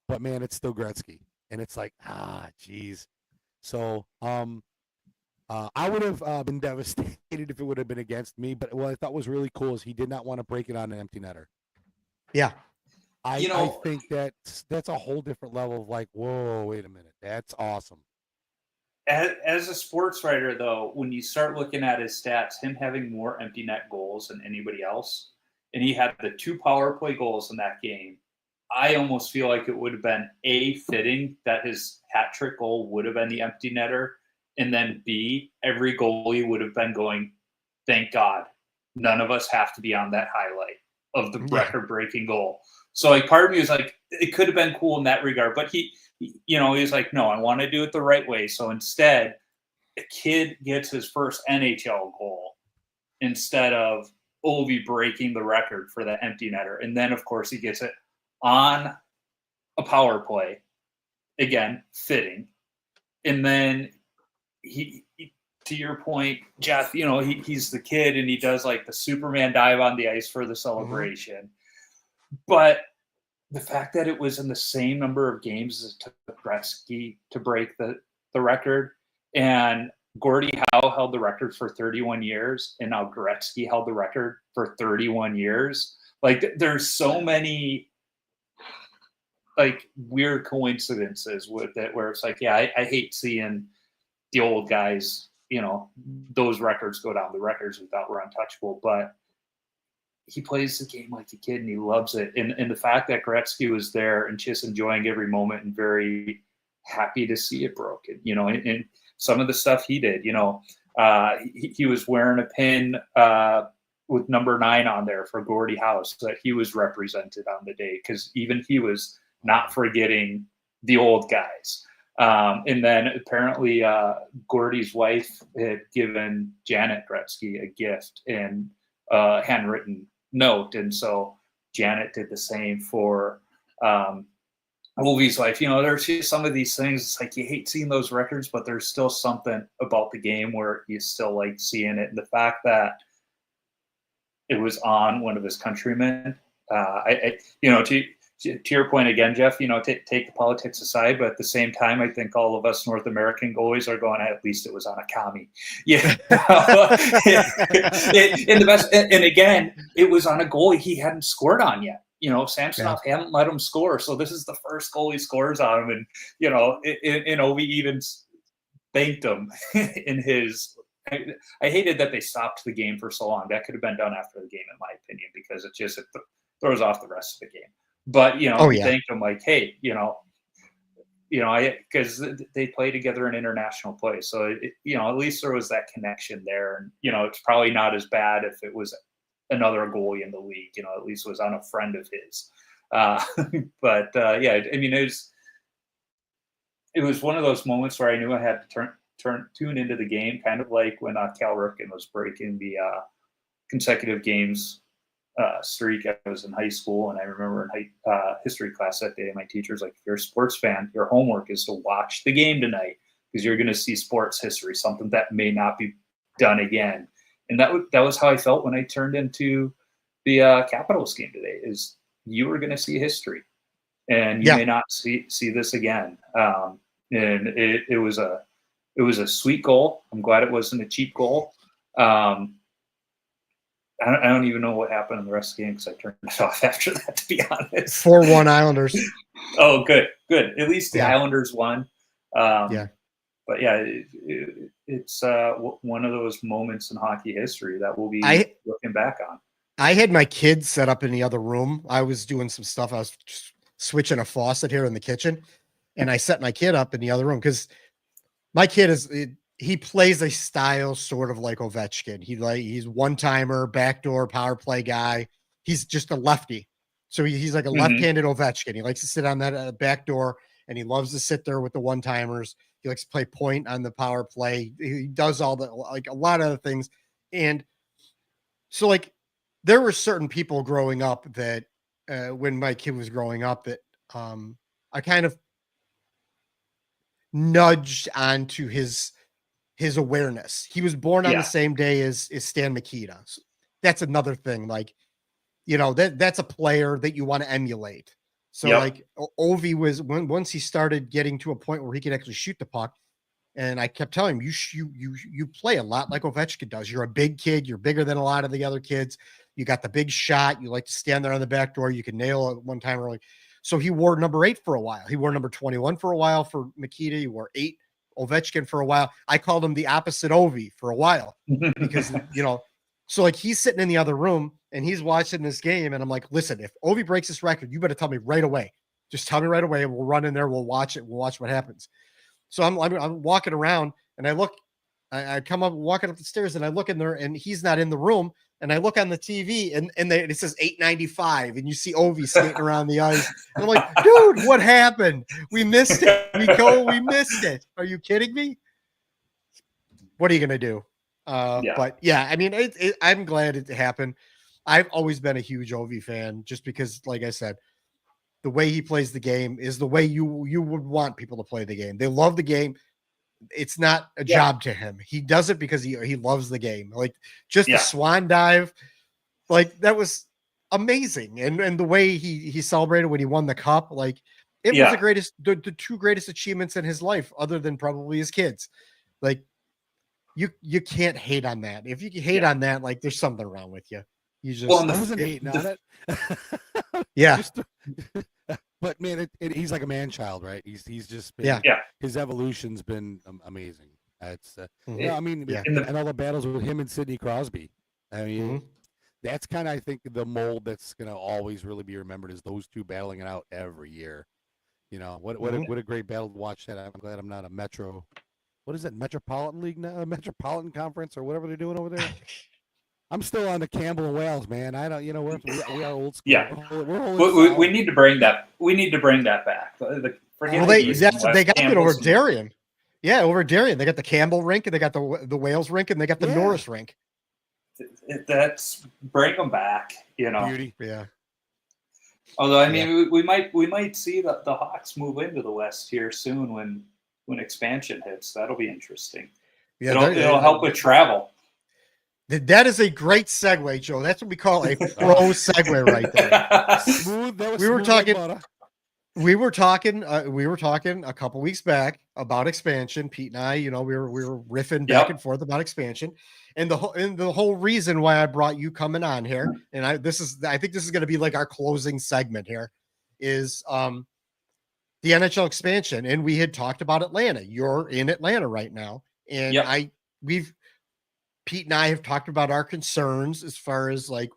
but man, it's still Gretzky, and it's like, geez. So, I would have been devastated if it would have been against me. But what I thought was really cool is he did not want to break it on an empty netter. Yeah. I think that's a whole different level of like, whoa, wait a minute. That's awesome. As a sports writer, though, when you start looking at his stats, him having more empty net goals than anybody else, and he had the 2 power play goals in that game, I almost feel like it would have been A, fitting that his hat trick goal would have been the empty netter, and then B, every goalie would have been going, thank God, none of us have to be on that highlight of the record-breaking goal. So, like, part of me was like, it could have been cool in that regard, but he was like, no, I want to do it the right way. So instead, a kid gets his first NHL goal instead of Ovi breaking the record for that empty netter. And then, of course, he gets it on a power play. Again, fitting. And then he to your point, Jeff, he's the kid and he does like the Superman dive on the ice for the celebration. Mm-hmm. But the fact that it was in the same number of games as it took Gretzky to break the record, and Gordie Howe held the record for 31 years, and now Gretzky held the record for 31 years. Like, there's so many like weird coincidences with it where it's like, I hate seeing the old guys, those records go down. The records we thought were untouchable, but he plays the game like a kid and he loves it. And the fact that Gretzky was there and just enjoying every moment and very happy to see it broken, and some of the stuff he did, he was wearing a pin with number 9 on there for Gordie Howe so that he was represented on the day, because even he was not forgetting the old guys. And then apparently Gordie's wife had given Janet Gretzky a gift and handwritten note, and so Janet did the same for Ovi's wife. There's just some of these things, it's like you hate seeing those records, but there's still something about the game where you still like seeing it. And the fact that it was on one of his countrymen, to your point again, Jeff, take the politics aside, but at the same time, I think all of us North American goalies are going, at least it was on a commie. Yeah. And the best, and again, it was on a goalie he hadn't scored on yet. Samsonov hadn't let him score. So this is the first goal he scores on him. And, and Ovi even thanked him in his, I hated that they stopped the game for so long. That could have been done after the game, in my opinion, because it throws off the rest of the game. But, he thanked him like, hey, because they play together in international play. So, at least there was that connection there. And, it's probably not as bad if it was another goalie in the league, at least it was on a friend of his. But it was one of those moments where I knew I had to tune into the game, kind of like when Cal Ripken was breaking the consecutive games streak. I was in high school, and I remember in history class that day, my teacher's like, if you're a sports fan, your homework is to watch the game tonight because you're going to see sports history, something that may not be done again. And that was how I felt when I turned into the Capitals game today, is you were going to see history, and you may not see this again. And it was a sweet goal. I'm glad it wasn't a cheap goal. I don't even know what happened in the rest of the game because I turned it off after that, to be honest. 4-1 Islanders. Oh, good. At least the Islanders won. but yeah, it's one of those moments in hockey history that we'll be looking back on. I had my kids set up in the other room. I was doing some stuff. I was switching a faucet here in the kitchen, and I set my kid up in the other room because my kid he plays a style sort of like Ovechkin. He's one-timer, backdoor power play guy. He's just a lefty. So he's like a left-handed Ovechkin. He likes to sit on that back door, and he loves to sit there with the one-timers. He likes to play point on the power play. He does all the, like, a lot of the things. And so, like, there were certain people growing up that when my kid was growing up that I kind of nudged onto his awareness. He was born on the same day as Stan Mikita. So that's another thing. Like, that's a player that you want to emulate. So like Ovi was once he started getting to a point where he could actually shoot the puck. And I kept telling him, you play a lot like Ovechkin does. You're a big kid. You're bigger than a lot of the other kids. You got the big shot. You like to stand there on the back door. You can nail it one time early. So he wore number 8 for a while. He wore number 21 for a while for Mikita. He wore 8 Ovechkin for a while. I called him the opposite Ovi for a while because, so like he's sitting in the other room and he's watching this game. And I'm like, listen, if Ovi breaks this record, you better tell me right away. Just tell me right away. We'll run in there. We'll watch it. We'll watch what happens. So I'm walking around and I look, I come up walking up the stairs and I look in there and he's not in the room. And I look on the TV and it says 895 and you see Ovi skating around the ice. And I'm like, dude, what happened? We missed it. We missed it. Are you kidding me? What are you going to do? But yeah, I mean, I'm glad it happened. I've always been a huge Ovi fan just because, like I said, the way he plays the game is the way you would want people to play the game. They love the game. It's not a job to him. He does it because he loves the game. Like just the swan dive, like that was amazing. And the way he celebrated when he won the cup, like it was the 2 greatest achievements in his life, other than probably his kids. Like you can't hate on that. If you hate on that, like there's something wrong with you. You just I wasn't hating on it. Yeah. But man, he's like a man child, right? He's just been, his evolution's been amazing. It's I mean, and all the battles with him and Sidney Crosby. I mean, that's kind of, I think, the mold that's gonna always really be remembered is those 2 battling it out every year. What a great battle to watch that. I'm glad I'm not a Metro. What is it? Metropolitan League now? Metropolitan Conference or whatever they're doing over there. I'm still on the Campbell and Wales, man. I don't, we are old school. Yeah, we need to bring that. We need to bring that back. They got it over Darien. Yeah, over Darien, they got the Campbell rink and they got the Wales rink and they got the Norris rink. That's bring them back. Beauty. Yeah. Although I mean, we might see the Hawks move into the West here soon when expansion hits. That'll be interesting. Yeah, it'll help with travel. That is a great segue, Joe. That's what we call a pro segue right there. We were talking a couple weeks back about expansion. Pete and I, we were riffing back and forth about expansion, and the whole reason why I brought you coming on here, and I think this is going to be like our closing segment here, is the NHL expansion, and we had talked about Atlanta. You're in Atlanta right now, and Pete and I have talked about our concerns as far as like,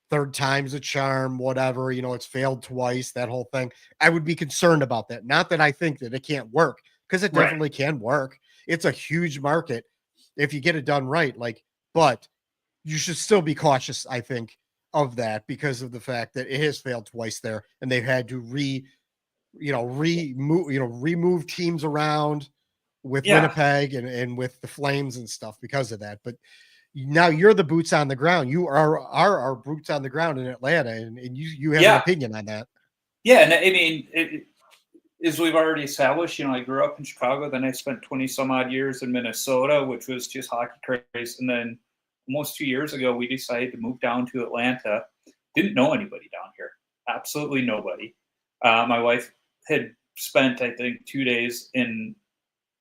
third time's a charm, whatever, it's failed twice, that whole thing. I would be concerned about that. Not that I think that it can't work, because it definitely can work. It's a huge market if you get it done right. But you should still be cautious, I think, of that because of the fact that it has failed twice there and they've had to remove teams around with Winnipeg and with the Flames and stuff because of that. But now you're the boots on the ground. You are our boots on the ground in Atlanta, and you have an opinion on that. Yeah, and I mean, as we've already established, I grew up in Chicago, then I spent 20 some odd years in Minnesota, which was just hockey craze. And then almost 2 years ago, we decided to move down to Atlanta. Didn't know anybody down here. Absolutely nobody. My wife had spent, I think, 2 days in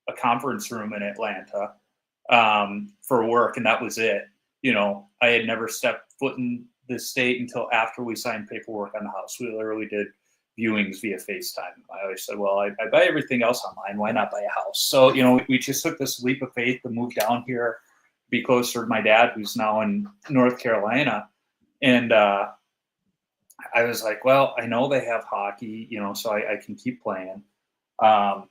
a conference room in Atlanta for work, and that was it. I had never stepped foot in this state until after we signed paperwork on the house. We literally did viewings via FaceTime. I always said, well, I buy everything else online. Why not buy a house? So, we just took this leap of faith to move down here, be closer to my dad, who's now in North Carolina. And I was like, well, I know they have hockey, so I can keep playing. I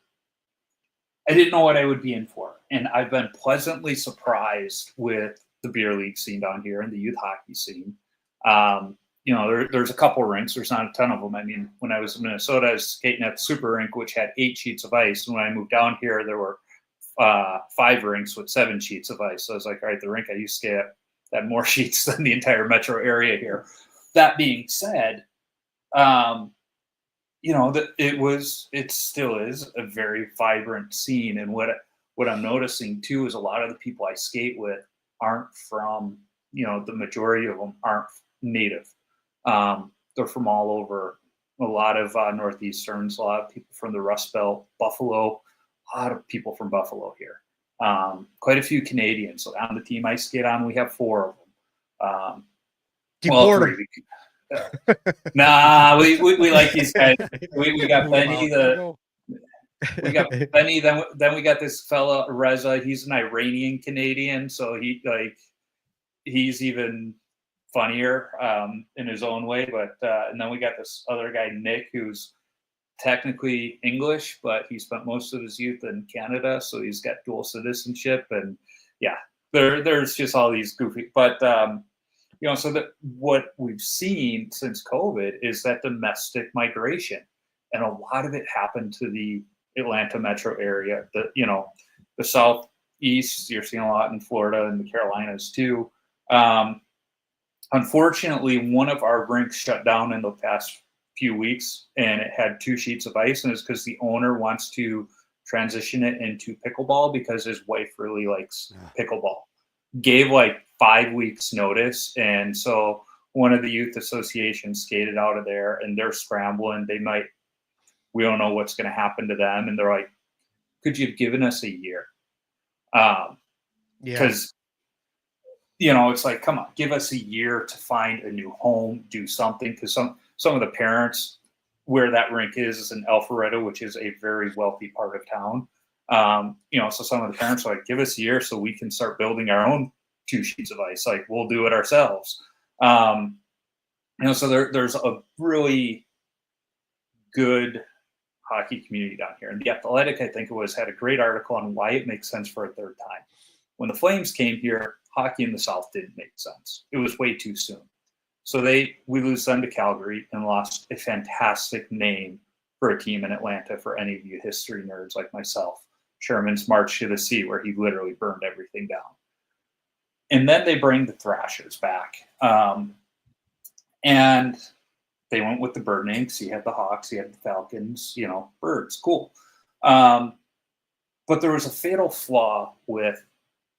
didn't know what I would be in for. And I've been pleasantly surprised with the beer league scene down here and the youth hockey scene. There's a couple rinks. There's not a ton of them. I mean, when I was in Minnesota, I was skating at the Super Rink, which had 8 sheets of ice. And when I moved down here, there were 5 rinks with 7 sheets of ice. So I was like, all right, the rink I used to skate at had more sheets than the entire metro area here. That being said, it still is a very vibrant scene. And what I'm noticing too is a lot of the people I skate with aren't from, the majority of them aren't native. They're from all over. A lot of Northeasterns, a lot of people from the Rust Belt, Buffalo, a lot of people from Buffalo here. Quite a few Canadians. So on the team I skate on, we have 4 of them. Deport them. Nah, we like these guys. We got Benny, we got Benny. Then we got this fella Reza. He's an Iranian Canadian, so he's even funnier in his own way. But and then we got this other guy Nick, who's technically English, but he spent most of his youth in Canada, so he's got dual citizenship. And yeah, there's just all these goofy, but. So that what we've seen since COVID is that domestic migration, and a lot of it happened to the Atlanta metro area. The Southeast, you're seeing a lot in Florida and the Carolinas too. Unfortunately, one of our rinks shut down in the past few weeks, and it had 2 sheets of ice, and it's because the owner wants to transition it into pickleball because his wife really likes pickleball. Gave like 5 weeks notice, and so one of the youth associations skated out of there, and they're scrambling. We don't know what's going to happen to them, and they're like, could you have given us a year? Because it's like, come on, give us a year to find a new home, do something. Because some of the parents where that rink is in Alpharetta, which is a very wealthy part of town. So some of the parents are like, give us a year so we can start building our own 2 sheets of ice. Like, we'll do it ourselves. So there's a really good hockey community down here. And The Athletic, I think had a great article on why it makes sense for a third time. When the Flames came here, hockey in the South didn't make sense. It was way too soon. So we lose them to Calgary and lost a fantastic name for a team in Atlanta for any of you history nerds like myself. Sherman's March to the Sea, where he literally burned everything down. And then they bring the Thrashers back. And they went with the Bird Inks. He had the Hawks, he had the Falcons, birds, cool. But there was a fatal flaw with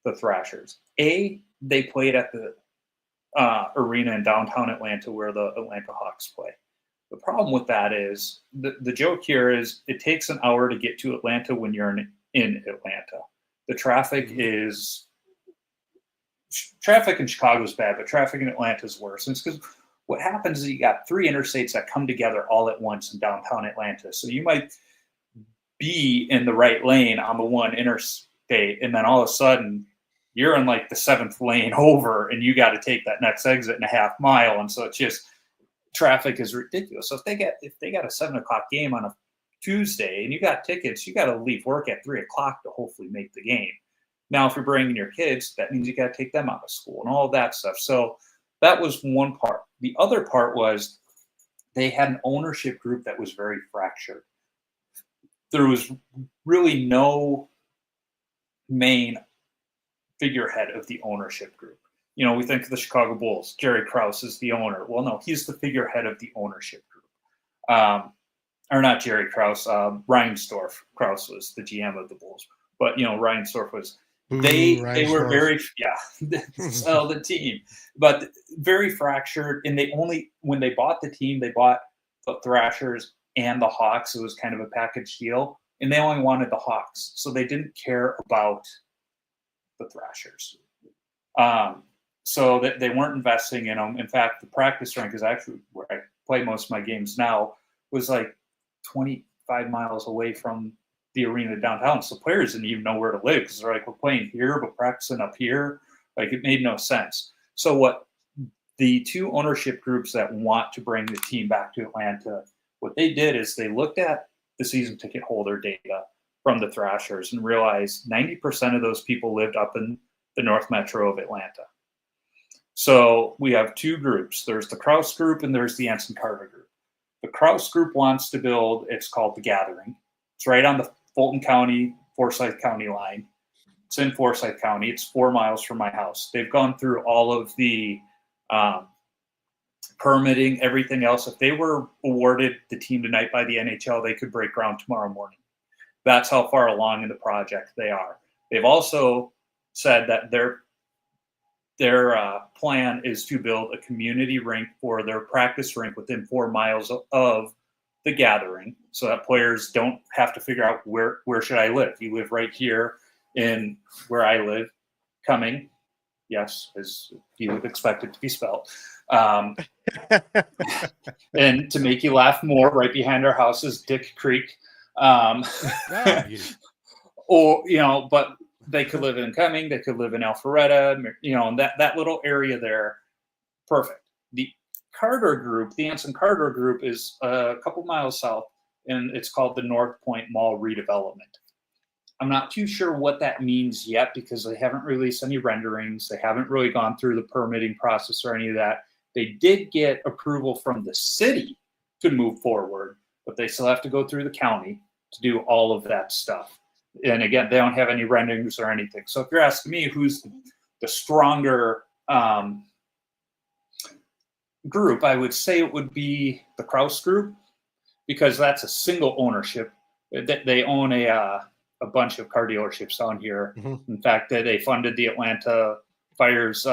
the Thrashers. They played at the arena in downtown Atlanta where the Atlanta Hawks play. The problem with that is the joke here is it takes an hour to get to Atlanta when you're in Atlanta. The traffic in Chicago is bad, but traffic in Atlanta is worse. And it's because what happens is you got 3 interstates that come together all at once in downtown Atlanta. So you might be in the right lane on the one interstate, and then all of a sudden you're in like the 7th lane over, and you got to take that next exit in a half mile. And so it's just traffic is ridiculous. So if they got a 7:00 game on a Tuesday and you got tickets, you got to leave work at 3:00 to hopefully make the game. Now, if you're bringing your kids, that means you got to take them out of school and all of that stuff. So that was one part. The other part was they had an ownership group that was very fractured. There was really no main figurehead of the ownership group. We think of the Chicago Bulls. Jerry Krause is the owner. Well, no, he's the figurehead of the ownership group. Or not Jerry Krause, Reinsdorf. Krause was the GM of the Bulls. But, Reinsdorf was, they were very, sell the team. But very fractured. And when they bought the team, they bought the Thrashers and the Hawks. It was kind of a package deal. And they only wanted the Hawks. So they didn't care about the Thrashers. So they weren't investing in them. In fact, the practice rink is actually where I play most of my games now. was like 25 miles away from the arena downtown. So players didn't even know where to live because they're like, we're playing here, but practicing up here. Like, it made no sense. So what the two ownership groups that want to bring the team back to Atlanta, what they did is they looked at the season ticket holder data from the Thrashers and realized 90% of those people lived up in the North Metro of Atlanta. So we have two groups. There's the Krause group and there's the Anson Carter group. The Krause group wants to build, it's called The Gathering. It's right on the Fulton County, Forsyth County line. It's in Forsyth County. It's 4 miles from my house. They've gone through all of the permitting, everything else. If they were awarded the team tonight by the NHL, they could break ground tomorrow morning. That's how far along in the project they are. They've also said that their plan is to build a community rink for their practice rink within 4 miles of the Gathering, so that players don't have to figure out where should I live. You live right here in where I live, Cumming. Yes, as you would expect it to be spelled. And to make you laugh more, right behind our house is Dick Creek. Or, but they could live in Cumming, they could live in Alpharetta, and that little area there. Perfect. The Carter group, the Anson Carter group, is a couple miles south, and it's called the North Point Mall Redevelopment. I'm not too sure what that means yet because they haven't released any renderings. They haven't really gone through the permitting process or any of that. They did get approval from the city to move forward, but they still have to go through the county to do all of that stuff. And again, they don't have any renderings or anything. So if you're asking me who's the stronger group, I would say it would be the Krause group, because that's a single ownership. They own a bunch of car dealerships down here. Mm-hmm. In fact, they funded the Atlanta Fire's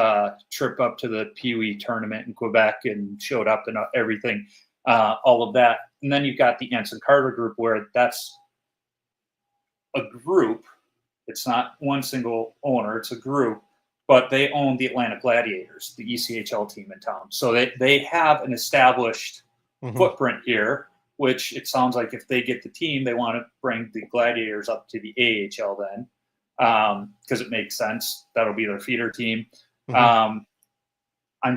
trip up to the P.O.V tournament in Quebec and showed up and everything, all of that. And then you've got the Anson Carter group, where that's a group. It's not one single owner, it's a group, but they own the Atlanta Gladiators, the ECHL team in town. So they have an established footprint here, which it sounds like if they get the team, they want to bring the Gladiators up to the AHL then, because it makes sense. That'll be their feeder team. I'm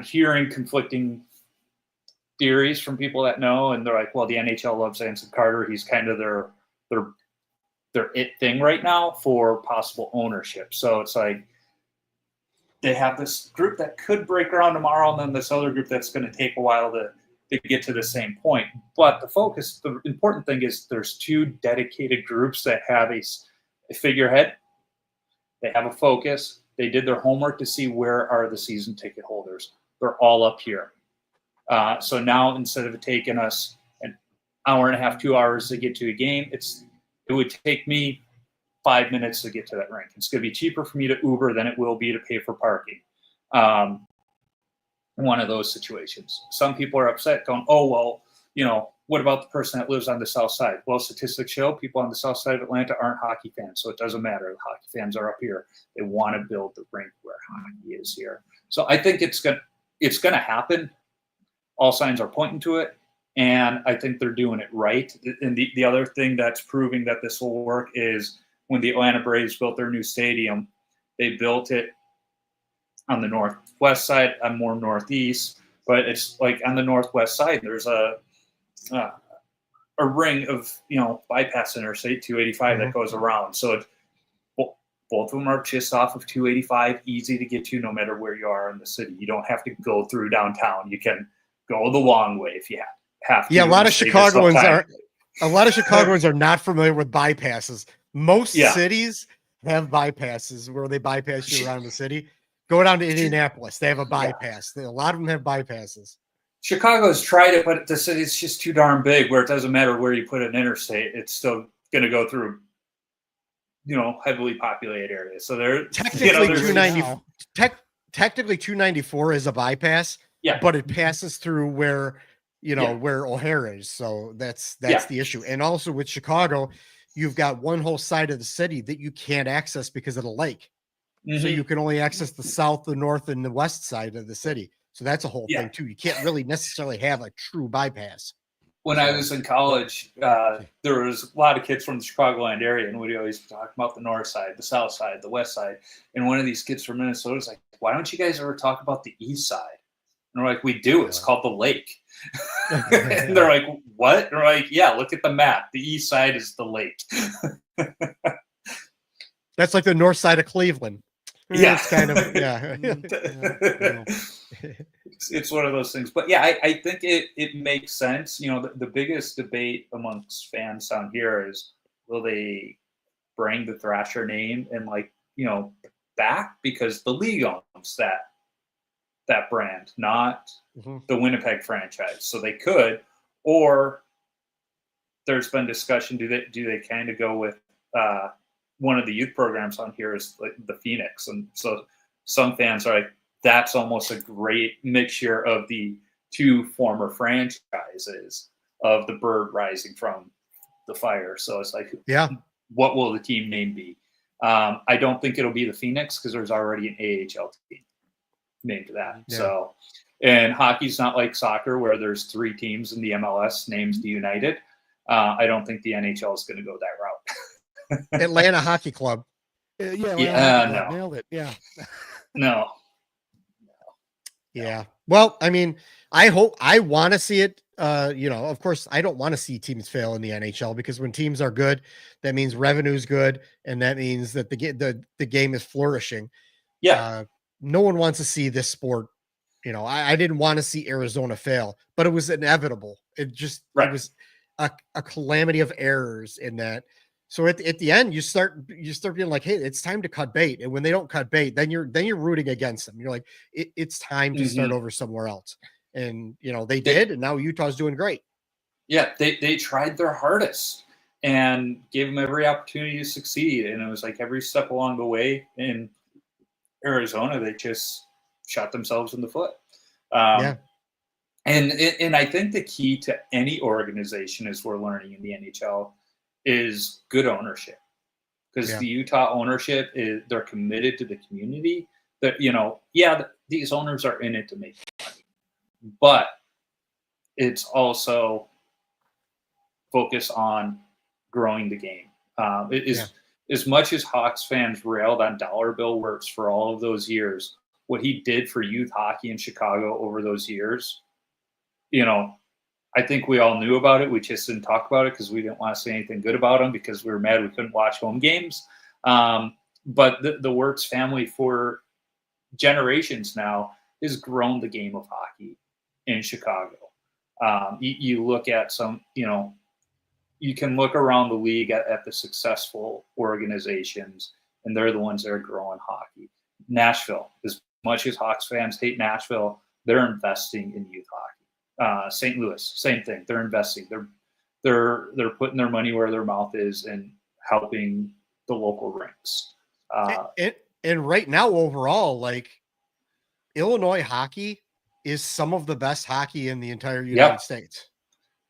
hearing conflicting theories from people that know, and they're like, well, the NHL loves Anson Carter. He's kind of their it thing right now for possible ownership. So it's like they have this group that could break ground tomorrow, and then this other group that's going to take a while to get to the same point. But the important thing is there's two dedicated groups that have a figurehead. They have a focus. They did their homework to see where are the season ticket holders. They're all up here. So now, instead of it taking us an hour and a half, 2 hours to get to a game, it would take me 5 minutes to get to that rink. It's going to be cheaper for me to Uber than it will be to pay for parking. One of those situations. Some people are upset going, oh, well, what about the person that lives on the south side? Well, statistics show people on the south side of Atlanta aren't hockey fans, so it doesn't matter. The hockey fans are up here. They want to build the rink where hockey is here. So I think it's going to happen. All signs are pointing to it, and I think they're doing it right. And the other thing that's proving that this will work is when the Atlanta Braves built their new stadium, they built it on the northwest side. I'm more northeast, but it's like on the northwest side, there's a ring of bypass interstate 285 that goes around. So both of them are just off of 285, easy to get to no matter where you are in the city. You don't have to go through downtown. You can go the long way if you have to. Yeah, a lot of Chicagoans are not familiar with bypasses. Most cities have bypasses where they bypass you around the city. Go down to Indianapolis. They have a bypass. A lot of them have bypasses. Chicago's tried it, but the city's just too darn big where it doesn't matter where you put an interstate. It's still going to go through, heavily populated areas. So they're technically 294 is a bypass, but it passes through where O'Hare is. So that's the issue. And also with Chicago, you've got one whole side of the city that you can't access because of the lake. So you can only access the south, the north, and the west side of the city. So that's a whole thing too. You can't really necessarily have a true bypass. When I was in college, there was a lot of kids from the Chicagoland area, and we'd always talk about the north side, the south side, the west side. And one of these kids from Minnesota was like, "Why don't you guys ever talk about the east side?" And we're like, "We do. It's called the lake." And they're like, "What?" And we're like, "Yeah, look at the map. The east side is the lake." That's like the north side of Cleveland. Yeah, it's kind of yeah. It's one of those things, but yeah, I think it makes sense. You know, the biggest debate amongst fans down here is, will they bring the Thrasher name and back, because the league owns that brand, not the Winnipeg franchise. So they could, or there's been discussion, do they kind of go with one of the youth programs on here is like the Phoenix, and so some fans are like, that's almost a great mixture of the two former franchises of the bird rising from the fire. So it's like, yeah, what will the team name be? I don't think it'll be the Phoenix, because there's already an AHL team named that. Yeah. So, and hockey's not like soccer where there's 3 teams in the MLS named the United. I don't think the NHL is going to go that route. Atlanta Hockey Club. No. Nailed it. Yeah. No. Yeah. Well, I mean, I want to see it. Of course, I don't want to see teams fail in the NHL, because when teams are good, that means revenue's good, and that means that the game is flourishing. Yeah. No one wants to see this sport. I didn't want to see Arizona fail, but it was inevitable. It just It was a calamity of errors in that. So at the end, you start being like, hey, it's time to cut bait. And when they don't cut bait, then you're rooting against them. You're like, it's time to start over somewhere else. And they did, and now Utah's doing great. Yeah, they tried their hardest and gave them every opportunity to succeed. And it was like every step along the way in Arizona, they just shot themselves in the foot. And I think the key to any organization, as we're learning in the NHL, is good ownership, because the Utah ownership they're committed to the community. That these owners are in it to make money, but it's also focus on growing the game. As much as Hawks fans railed on Dollar Bill Works for all of those years, what he did for youth hockey in Chicago over those years, I think we all knew about it. We just didn't talk about it because we didn't want to say anything good about him, because we were mad we couldn't watch home games. But the Wirtz family for generations now has grown the game of hockey in Chicago. You look at some, you can look around the league at the successful organizations, and they're the ones that are growing hockey. Nashville, as much as Hawks fans hate Nashville, they're investing in youth hockey. St. Louis, same thing. They're investing. They're putting their money where their mouth is and helping the local rinks. And right now, overall, like, Illinois hockey is some of the best hockey in the entire United States.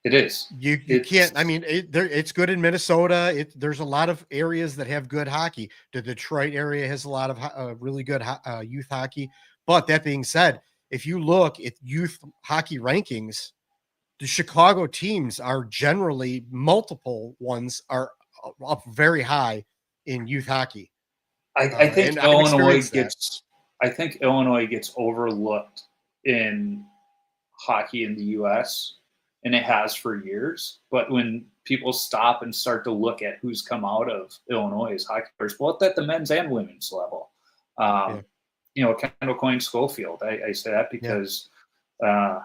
It is. You can't. I mean, it's good in Minnesota. There's a lot of areas that have good hockey. The Detroit area has a lot of really good youth hockey. But that being said, if you look at youth hockey rankings, the Chicago teams are generally, multiple ones are up very high in youth hockey. I think Illinois gets overlooked in hockey in the U.S., and it has for years. But when people stop and start to look at who's come out of Illinois as hockey players, both at the men's and women's level, Kendall Coyne Schofield. I say that because, I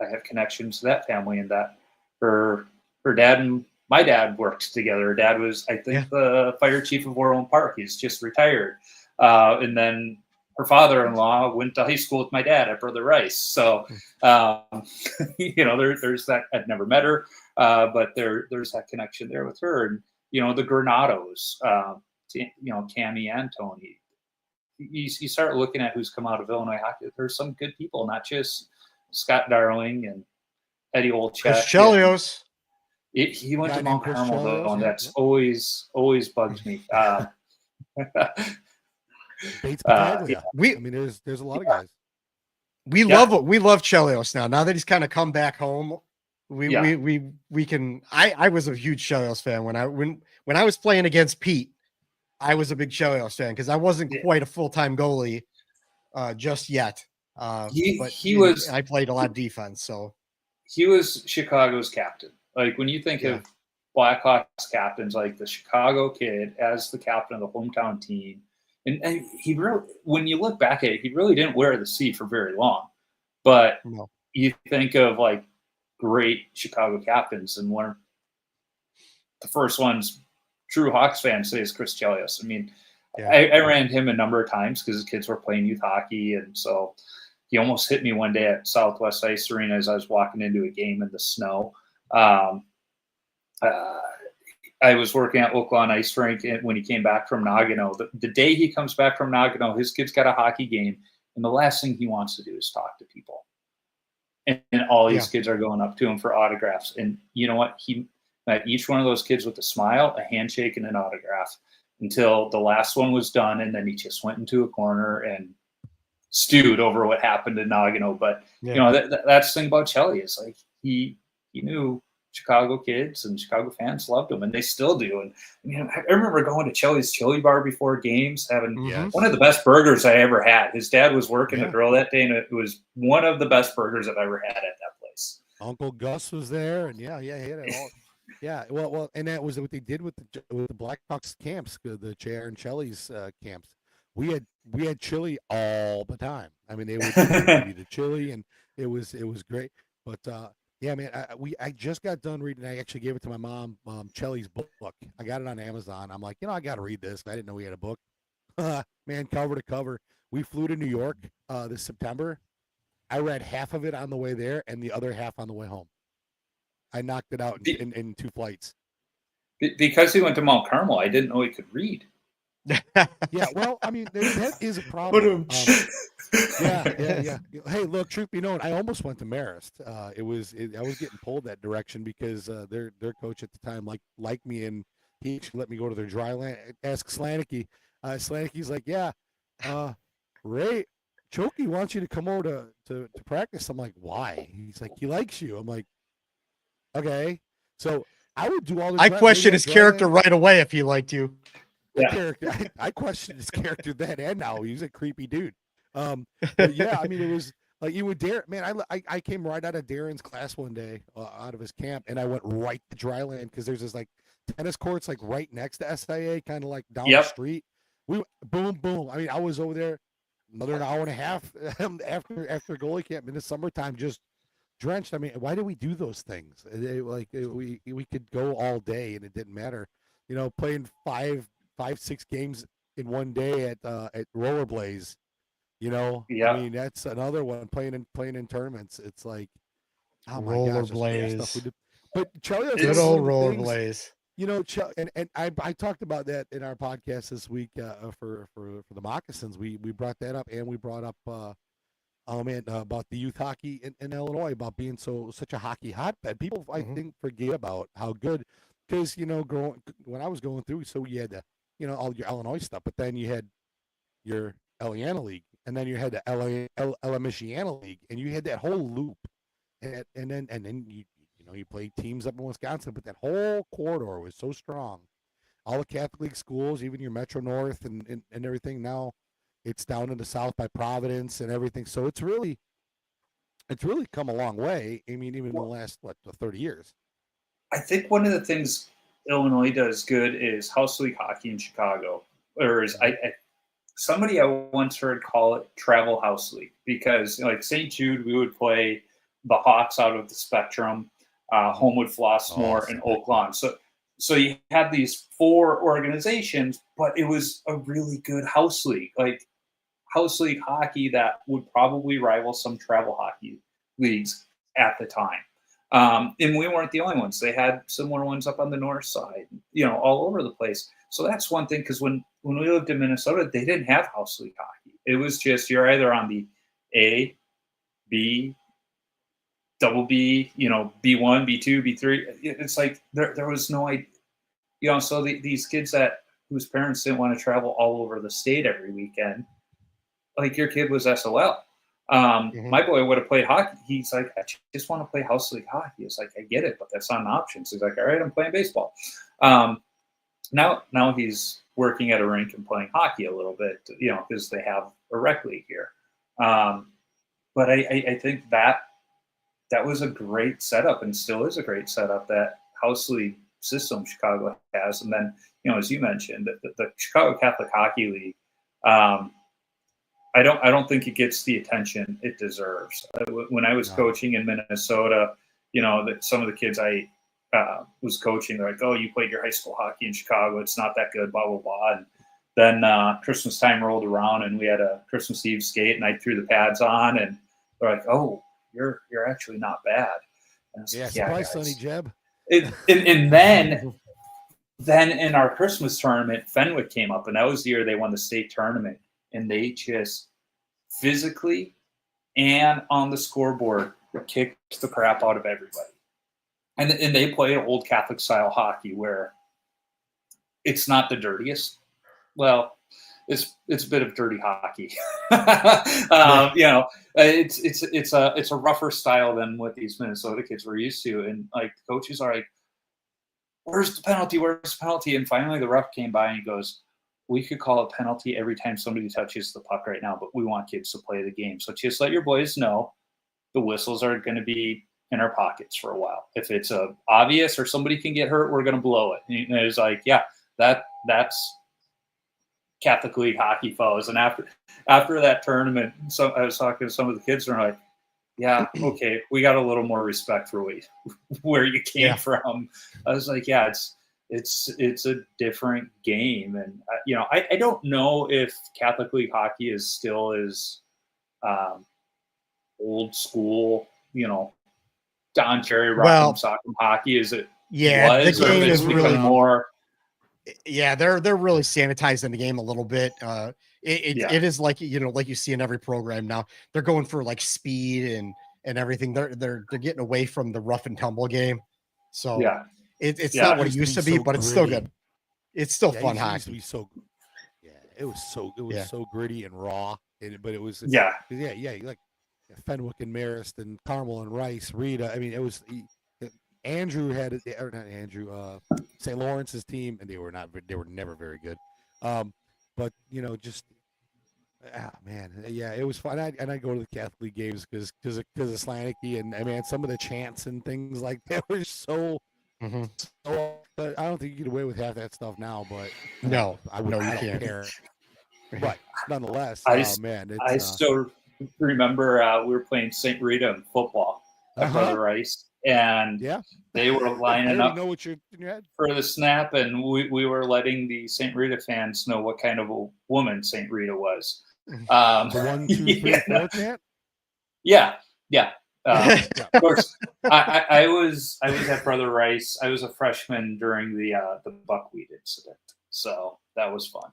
have connections to that family, and that her dad and my dad worked together. Her dad was, I think, the fire chief of Orland Park. He's just retired. And then her father-in-law went to high school with my dad at Brother Rice. So, there's that. I've never met her, but there's that connection there with her. And, the Granados, Cammie and Tony. You start looking at who's come out of Illinois hockey. There's some good people, not just Scott Darling and Eddie Olczyk. Chris Chelios. He went to Mount Carmel, though, and that's always bugged me. Bates Battaglia. There's a lot of guys. we love Chelios now. Now that he's kind of come back home, we can. I was a huge Chelios fan when I was playing against Pete. I was a big Chelios fan because I wasn't quite a full-time goalie just yet. But I played a lot of defense, so he was Chicago's captain. Like when you think of Blackhawks captains, like the Chicago kid as the captain of the hometown team, and he really, when you look back at it, he really didn't wear the C for very long. But you think of like great Chicago captains, and one of the first ones true Hawks fans say is Chris Chelios. I mean, I ran him a number of times because his kids were playing youth hockey, and so he almost hit me one day at Southwest Ice Arena as I was walking into a game in the snow. I was working at Oaklawn Ice Rink when he came back from Nagano. The day he comes back from Nagano, his kid's got a hockey game, and the last thing he wants to do is talk to people. And all these kids are going up to him for autographs. And you know what? He met each one of those kids with a smile, a handshake, and an autograph until the last one was done, and then he just went into a corner and stewed over what happened in Nagano. But you know, that's the thing about Chelly is like he knew Chicago kids and Chicago fans loved him, and they still do. And you know, I remember going to Chelly's Chili Bar before games, having one of the best burgers I ever had. His dad was working a grill that day, and it was one of the best burgers I've ever had at that place. Uncle Gus was there, and he had it all. Well, and that was what they did with the Blackhawks camps, the Chair and Chelly's camps. We had chili all the time. I mean, they would give you the chili, and it was great. But yeah, man, I just got done reading. I actually gave it to my mom, Chelly's book. I got it on Amazon. I'm like, I got to read this. I didn't know we had a book. Man, cover to cover. We flew to New York this September. I read half of it on the way there and the other half on the way home. I knocked it out in 2 flights. Because he went to Mount Carmel, I didn't know he could read. Yeah, well, I mean, that is a problem. Yeah. Hey, look, truth be known, I almost went to Marist. I was getting pulled that direction because their coach at the time liked me, and he let me go to their dry land. Ask Slanicki. Slanicki's like, Ray Chokey wants you to come over to practice. I'm like, why? He's like, he likes you. I'm like, okay. So I would do all this. I question his character right away if he liked you. Character. I questioned his character then and now. He's a creepy dude. But yeah, I mean, it was like you would dare. Man, I came right out of Darren's class one day, out of his camp, and I went right to Dryland because there's this like tennis courts like right next to SIA, kind of like down the street. We boom. I mean, I was over there another hour and a half after goalie camp in the summertime, just drenched. I mean, why do we do those things? We could go all day and it didn't matter. You know, playing 5-6 games in one day at Rollerblaze, you know. I mean, that's another one. Playing in tournaments, it's like, oh my gosh, Rollerblaze. But Charlie, good old Rollerblaze. You know, and I talked about that in our podcast this week for the Moccasins. We brought that up, and we brought up about the youth hockey in Illinois, about being such a hockey hotbed. People I think forget about how good, because you know, when I was going through, so you had the all your Illinois stuff, but then you had your Eliana League, and then you had the Ella Michiana League, and you had that whole loop, and then you played teams up in Wisconsin, but that whole corridor was so strong. All the Catholic League schools, even your Metro North and everything. Now it's down in the South by Providence and everything. So it's really come a long way. I mean, even in the last 30 years. I think one of the things Illinois does good is house league hockey in Chicago, or is somebody I once heard call it travel house league, because like St. Jude, we would play the Hawks out of the Spectrum, Homewood, Flossmoor, and Oak Lawn. So you had these 4 organizations, but it was a really good house league, like house league hockey that would probably rival some travel hockey leagues at the time. And we weren't the only ones. They had similar ones up on the north side, all over the place. So that's one thing, because when we lived in Minnesota, they didn't have house league hockey. It was just you're either on the A, B, double B, B1, B2, B3. It's like there was no idea. So these kids whose parents didn't want to travel all over the state every weekend, like your kid was SOL. My boy would have played hockey. He's like, I just want to play house league hockey. It's like, I get it, but that's not an option. So he's like, all right, I'm playing baseball. Now he's working at a rink and playing hockey a little bit, because they have a rec league here. But I think that was a great setup, and still is a great setup, that house league system Chicago has. And then, as you mentioned, the Chicago Catholic Hockey League, I don't think it gets the attention it deserves. When I was coaching in Minnesota, that some of the kids I was coaching, they're like, "Oh, you played your high school hockey in Chicago. It's not that good." Blah blah blah. And then Christmas time rolled around, and we had a Christmas Eve skate, and I threw the pads on, and they're like, "Oh, you're actually not bad." And I was like, surprise, Sonny Jeb. And then in our Christmas tournament, Fenwick came up, and that was the year they won the state tournament. And they just physically and on the scoreboard kicked the crap out of everybody. And they play old Catholic style hockey where it's not the dirtiest. Well, it's a bit of dirty hockey. It's a rougher style than what these Minnesota kids were used to. And like the coaches are like, "Where's the penalty? Where's the penalty?" And finally the ref came by and he goes, "We could call a penalty every time somebody touches the puck right now, but we want kids to play the game. So just let your boys know the whistles are going to be in our pockets for a while. If it's obvious or somebody can get hurt, we're going to blow it." And it was like, yeah, that's Catholic League hockey, fellas. And after that tournament, so I was talking to some of the kids, and they're like, "Yeah, okay, we got a little more respect for where you came from." I was like, "Yeah, it's a different game." And I don't know if Catholic League hockey is still as old school, Don Cherry Rock'em Sock'em hockey as it was, the game is really more. Yeah, they're really sanitizing the game a little bit. It is like like you see in every program now. They're going for like speed and everything. They're getting away from the rough and tumble game. So it's not what it used to be, but it's still good. It's still fun hockey. It was so gritty and raw. But it was like Fenwick and Marist and Carmel and Rice, Rita. I mean, it was Andrew had it, or not Andrew, St. Lawrence's team, and they were never very good. But it was fun. I go to the Catholic games because of Slanicki, and I mean some of the chants and things like that were so. But I don't think you get away with half that stuff now. But no, I don't care. But nonetheless, I still remember we were playing St. Rita in football at Brother Rice, and they were lining up for the snap, and we were letting the St. Rita fans know what kind of a woman St. Rita was. The 1, 2, 3, 4 chant? Yeah. Of course, I was at Brother Rice. I was a freshman during the buckwheat incident, so that was fun.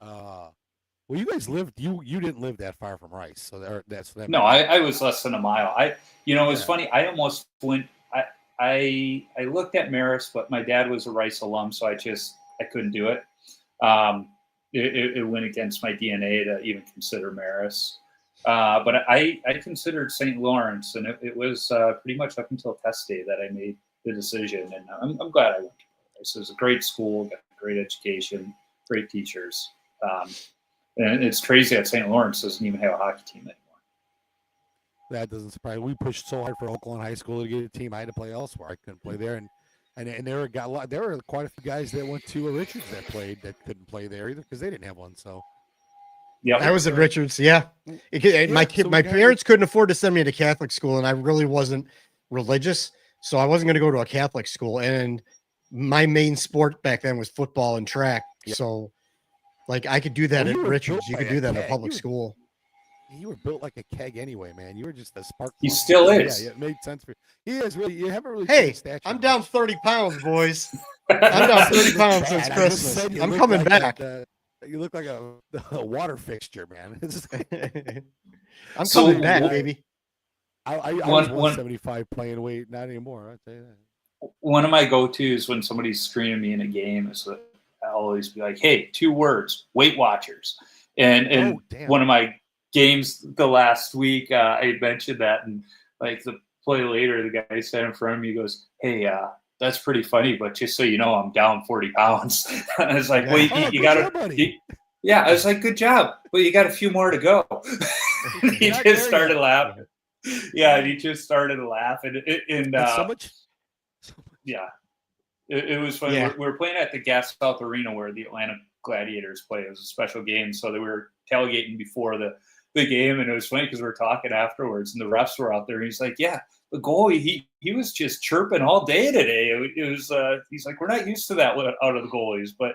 Well, you guys lived. You didn't live that far from Rice, so that's no. I was less than a mile. It was funny. I almost went. I looked at Marist, but my dad was a Rice alum, so I couldn't do it. It went against my DNA to even consider Marist. But I considered St. Lawrence, and it was pretty much up until test day that I made the decision. And I'm glad I went to Rice. It was a great school, got a great education, great teachers. And it's crazy that St. Lawrence doesn't even have a hockey team anymore. That doesn't surprise me. We pushed so hard for Oakland High School to get a team. I had to play elsewhere. I couldn't play there, and there were quite a few guys that went to Richards that played that couldn't play there either because they didn't have one. So. Yeah, I was at Richards. Yeah, my parents couldn't afford to send me to Catholic school, and I really wasn't religious, so I wasn't going to go to a Catholic school. And my main sport back then was football and track. Yep. So, like, I could do that at Richards. You could do that at public school. You were built like a keg anyway, man. You were just a spark. He still is. Yeah, it made sense for you. He is really. You haven't really. Hey, I'm down 30 pounds, boys. I'm down 30 pounds since Christmas. I'm coming back. You look like a water fixture, man. I'm coming back, baby. I was 175 playing weight, not anymore. I'll tell you that. One of my go-tos when somebody's screaming me in a game is that I'll always be like, "Hey, 2 words: Weight Watchers." And one of my games the last week, I had mentioned that, and like the play later, the guy sat in front of me, goes, "Hey, that's pretty funny, but just so you know, I'm down 40 pounds." I was like, "Well, you got to." Yeah, I was like, "Good job, but you got a few more to go." He just started laughing. Yeah, and he just started to laugh, and so much. Yeah, it was funny. Yeah. We were playing at the Gas South Arena where the Atlanta Gladiators play. It was a special game, so they were tailgating before the game, and it was funny because we were talking afterwards, and the refs were out there. And he's like, "Yeah, the goalie, he was just chirping all day today. It was he's like, we're not used to that out of the goalies, but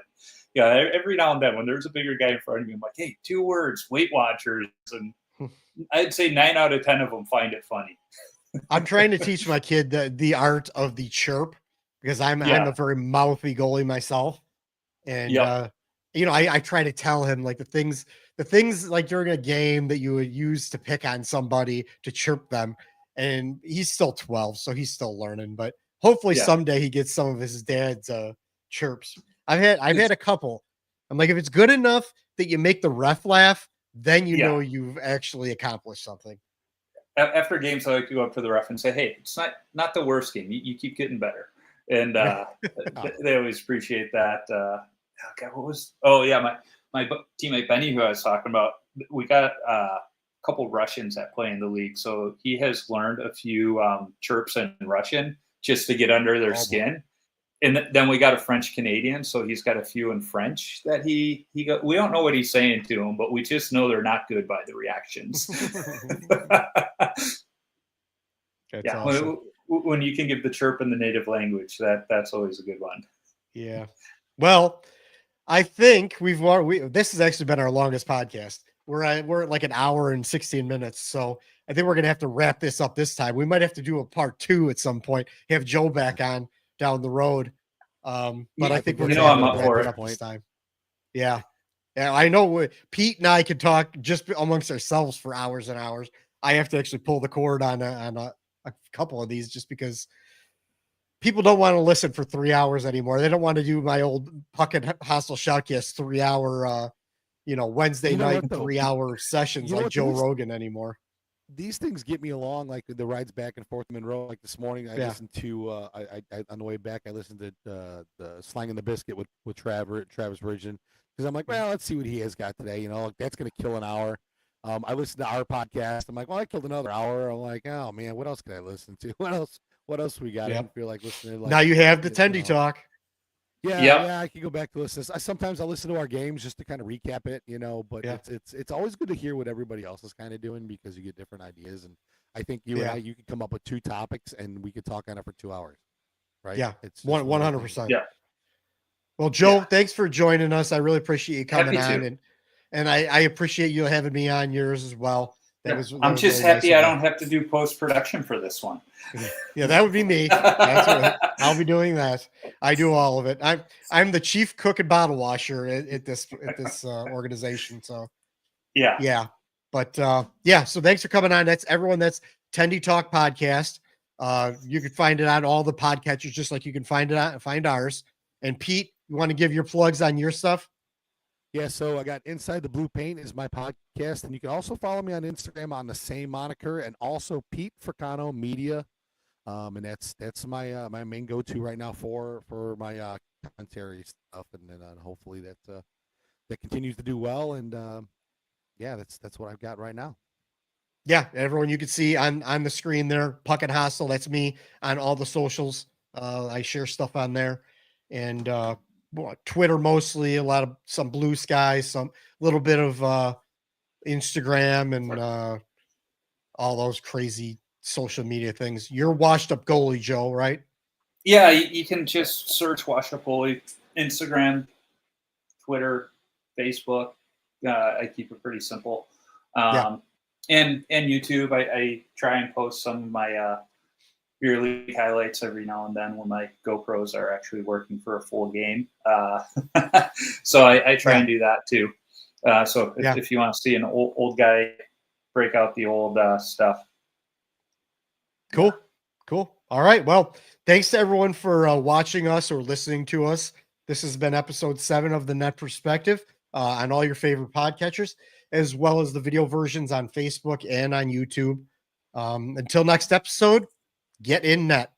yeah, every now and then when there's a bigger guy in front of me, I'm like, hey, 2 words, Weight Watchers, and I'd say 9 out of 10 of them find it funny." I'm trying to teach my kid the art of the chirp because I'm a very mouthy goalie myself, and you know, I try to tell him like the things like during a game that you would use to pick on somebody to chirp them, and he's still 12, so he's still learning. But hopefully someday he gets some of his dad's chirps. I've had a couple. I'm like, if it's good enough that you make the ref laugh, then you know you've actually accomplished something. After games, I like to go up to the ref and say, "Hey, it's not the worst game. You keep getting better," and they always appreciate that. God, what was? Oh yeah, my teammate Benny, who I was talking about. We got a couple Russians that play in the league, so he has learned a few chirps in Russian just to get under their skin. And then we got a French Canadian, so he's got a few in French that he got. We don't know what he's saying to him, but we just know they're not good by the reactions. That's awesome. When you can give the chirp in the native language, that's always a good one. Yeah. Well, I think this has actually been our longest podcast. We're at like an hour and 16 minutes, so I think we're gonna have to wrap this up this time. We might have to do a part 2 at some point. Have Joe back on down the road. But I think we're I'm up for it this time. Yeah. I know Pete and I could talk just amongst ourselves for hours and hours. I have to actually pull the cord on a couple of these just because people don't want to listen for 3 hours anymore. They don't want to do my old Puckett Hostile Shoutcast 3 hour, Wednesday night 3 hour sessions like Joe Rogan anymore. These things get me along, like the rides back and forth to Monroe. Like this morning, I listened to I on the way back, I listened to the Slang and the Biscuit with Travis Ridgen, because I'm like, well, let's see what he has got today. That's going to kill an hour. I listened to our podcast. I'm like, well, I killed another hour. I'm like, oh man, what else can I listen to? What else we got? I don't feel like listening. Now you have the Tendy Talk. Yeah, I can go back to listen. Sometimes I listen to our games just to kind of recap it, but it's always good to hear what everybody else is kind of doing because you get different ideas. And I think you and I, you can come up with 2 topics and we could talk on it for 2 hours, right? Yeah, it's 100%. Yeah. Well, Joe, thanks for joining us. I really appreciate you coming on, and I appreciate you having me on yours as well. I'm just happy I don't have to do post-production for this one. Yeah, that would be me. That's right. I'll be doing that. I do all of it. I'm the chief cook and bottle washer at this organization. So yeah. But so thanks for coming on. That's everyone. That's Tendy Talk podcast. You can find it on all the podcatchers, just like you can find ours. And Pete, you want to give your plugs on your stuff? Yeah, so I got Inside the Blue Paint is my podcast, and you can also follow me on Instagram on the same moniker, and also Pete Fricano Media, and that's my my main go-to right now for my commentary stuff, and then hopefully that continues to do well, and that's what I've got right now. Yeah, everyone, you can see on the screen there, Puckett Hostile. That's me on all the socials. I share stuff on there, and Twitter mostly, some Blue Sky, some little bit of Instagram, and all those crazy social media things. You're Washed Up Goalie, Joe, right? Yeah, you can just search Washed Up Goalie, Instagram, Twitter, Facebook. I keep it pretty simple. And YouTube. I try and post some of my beer league highlights every now and then when my GoPros are actually working for a full game. So I try and do that too. So if you want to see an old guy break out the old stuff. Cool. All right. Well, thanks to everyone for watching us or listening to us. This has been episode 7 of The Net Perspective on all your favorite podcatchers. as well as the video versions on Facebook and on YouTube. Until next episode, get in net.